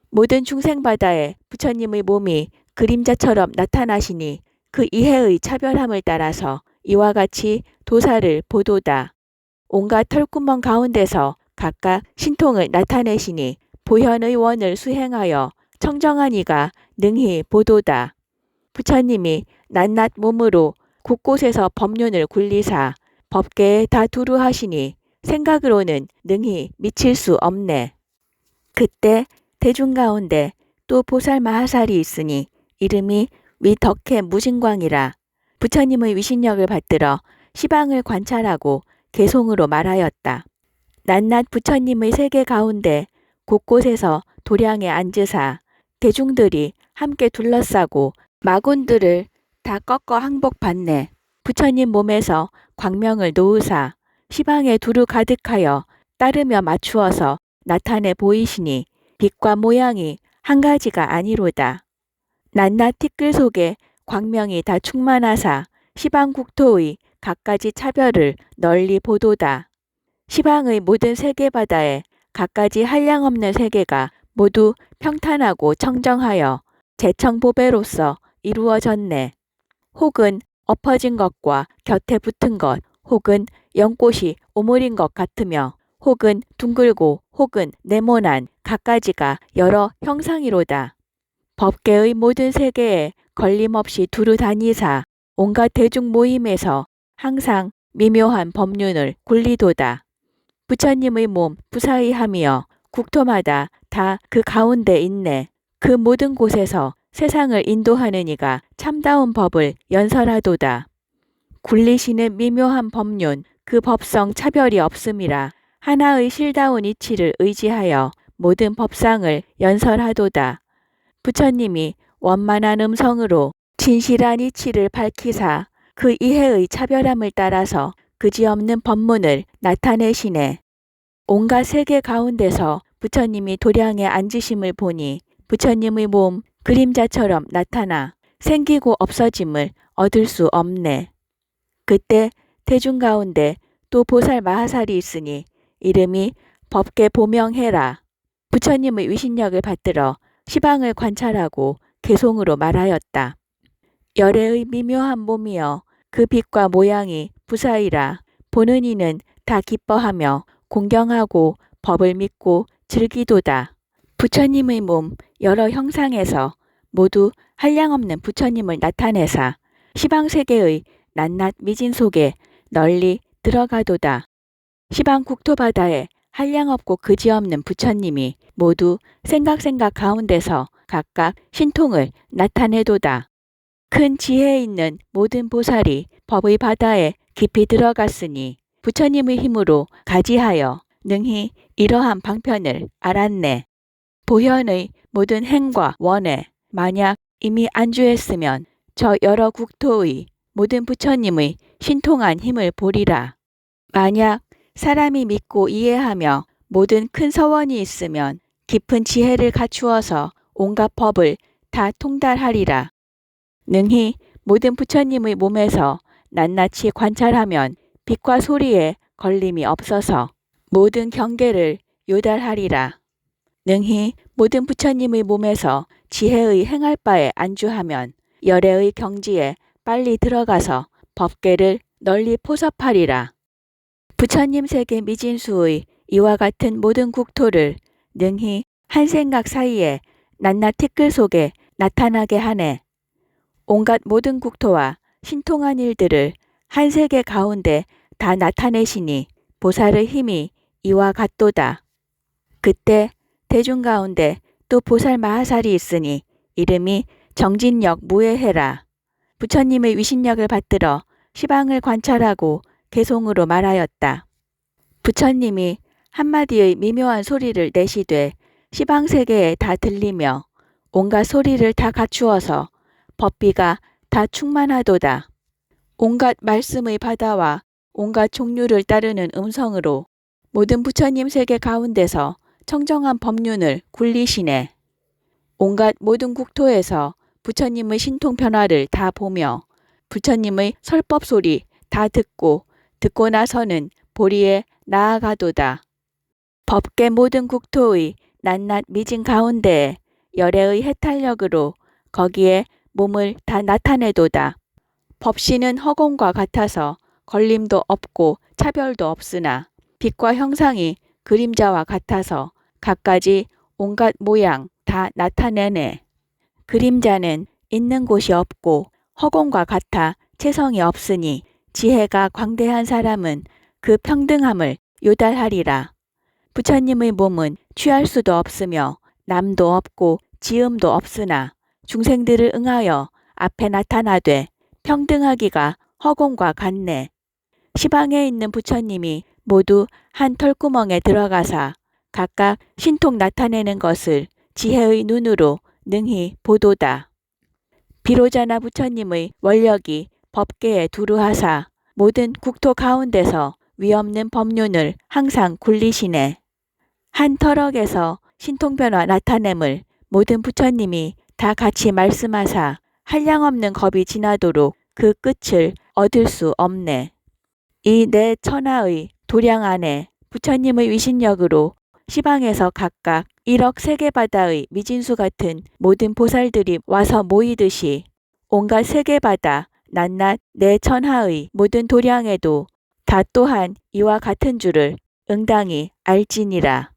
모든 중생바다에 부처님의 몸이 그림자처럼 나타나시니 그 이해의 차별함을 따라서 이와 같이 도사를 보도다. 온갖 털구멍 가운데서 각각 신통을 나타내시니 보현의 원을 수행하여 청정한 이가 능히 보도다. 부처님이 낱낱 몸으로 곳곳에서 법륜을 굴리사 법계에 다 두루하시니 생각으로는 능히 미칠 수 없네. 그때 대중 가운데 또 보살 마하살이 있으니 이름이 위덕해 무진광이라. 부처님의 위신력을 받들어 시방을 관찰하고 개송으로 말하였다. 낱낱 부처님의 세계 가운데 곳곳에서 도량에 앉으사 대중들이 함께 둘러싸고 마군들을 다 꺾어 항복받네. 부처님 몸에서 광명을 놓으사 시방에 두루 가득하여 따르며 맞추어서 나타내 보이시니 빛과 모양이 한 가지가 아니로다. 낱낱 티끌 속에 광명이 다 충만하사 시방 국토의 갖가지 차별을 널리 보도다. 시방의 모든 세계바다에 갖가지 한량없는 세계가 모두 평탄하고 청정하여 제청보배로서 이루어졌네. 혹은 엎어진 것과 곁에 붙은 것, 혹은 연꽃이 오므린 것 같으며 혹은 둥글고 혹은 네모난 갖가지가 여러 형상이로다. 법계의 모든 세계에 걸림없이 두루 다니사 온갖 대중 모임에서 항상 미묘한 법륜을 굴리도다. 부처님의 몸 부사의함이여 국토마다 다 그 가운데 있네. 그 모든 곳에서 세상을 인도하는 이가 참다운 법을 연설하도다. 굴리시는 미묘한 법륜 그 법성 차별이 없음이라 하나의 실다운 이치를 의지하여 모든 법상을 연설하도다. 부처님이 원만한 음성으로 진실한 이치를 밝히사 그 이해의 차별함을 따라서 그지없는 법문을 나타내시네. 온갖 세계 가운데서 부처님이 도량에 앉으심을 보니 부처님의 몸 그림자처럼 나타나 생기고 없어짐을 얻을 수 없네. 그때 대중 가운데 또 보살 마하살이 있으니 이름이 법계 보명해라. 부처님의 위신력을 받들어 시방을 관찰하고 개송으로 말하였다. 열애의 미묘한 몸이여 그 빛과 모양이 부사이라. 보는 이는 다 기뻐하며 공경하고 법을 믿고 즐기도다. 부처님의 몸 여러 형상에서 모두 한량없는 부처님을 나타내사 시방세계의 낱낱 미진 속에 널리 들어가도다. 시방 국토바다에 한량없고 그지없는 부처님이 모두 생각 가운데서 각각 신통을 나타내도다. 큰 지혜에 있는 모든 보살이 법의 바다에 깊이 들어갔으니 부처님의 힘으로 가지하여 능히 이러한 방편을 알았네. 보현의 모든 행과 원에 만약 이미 안주했으면 저 여러 국토의 모든 부처님의 신통한 힘을 보리라. 만약 사람이 믿고 이해하며 모든 큰 서원이 있으면 깊은 지혜를 갖추어서 온갖 법을 다 통달하리라. 능히 모든 부처님의 몸에서 낱낱이 관찰하면 빛과 소리에 걸림이 없어서 모든 경계를 요달하리라. 능히 모든 부처님의 몸에서 지혜의 행할 바에 안주하면 열애의 경지에 빨리 들어가서 법계를 널리 포섭하리라. 부처님 세계 미진수의 이와 같은 모든 국토를 능히 한 생각 사이에 낱낱 티끌 속에 나타나게 하네. 온갖 모든 국토와 신통한 일들을 한 세계 가운데 다 나타내시니 보살의 힘이 이와 같도다. 그때 대중 가운데 또 보살 마하살이 있으니 이름이 정진력 무해해라. 부처님의 위신력을 받들어 시방을 관찰하고 개송으로 말하였다. 부처님이 한마디의 미묘한 소리를 내시되 시방세계에 다 들리며 온갖 소리를 다 갖추어서 법비가 다 충만하도다. 온갖 말씀의 바다와 온갖 종류를 따르는 음성으로 모든 부처님 세계 가운데서 청정한 법륜을 굴리시네. 온갖 모든 국토에서 부처님의 신통 변화를 다 보며 부처님의 설법 소리 다 듣고 나서는 보리에 나아가도다. 법계 모든 국토의 낱낱 미진 가운데에 열애의 해탈력으로 거기에 몸을 다 나타내도다. 법시는 허공과 같아서 걸림도 없고 차별도 없으나 빛과 형상이 그림자와 같아서 갖가지 온갖 모양 다 나타내네. 그림자는 있는 곳이 없고 허공과 같아 체성이 없으니 지혜가 광대한 사람은 그 평등함을 요달하리라. 부처님의 몸은 취할 수도 없으며 남도 없고 지음도 없으나 중생들을 응하여 앞에 나타나되 평등하기가 허공과 같네. 시방에 있는 부처님이 모두 한 털구멍에 들어가사 각각 신통 나타내는 것을 지혜의 눈으로 능히 보도다. 비로자나 부처님의 원력이 법계에 두루하사 모든 국토 가운데서 위없는 법륜을 항상 굴리시네. 한 터럭에서 신통변화 나타냄을 모든 부처님이 다 같이 말씀하사 한량없는 겁이 지나도록 그 끝을 얻을 수 없네. 이 네 천하의 도량 안에 부처님의 위신력으로 시방에서 각각 1억 세계바다의 미진수 같은 모든 보살들이 와서 모이듯이 온갖 세계바다 낱낱 네 천하의 모든 도량에도 다 또한 이와 같은 줄을 응당히 알지니라.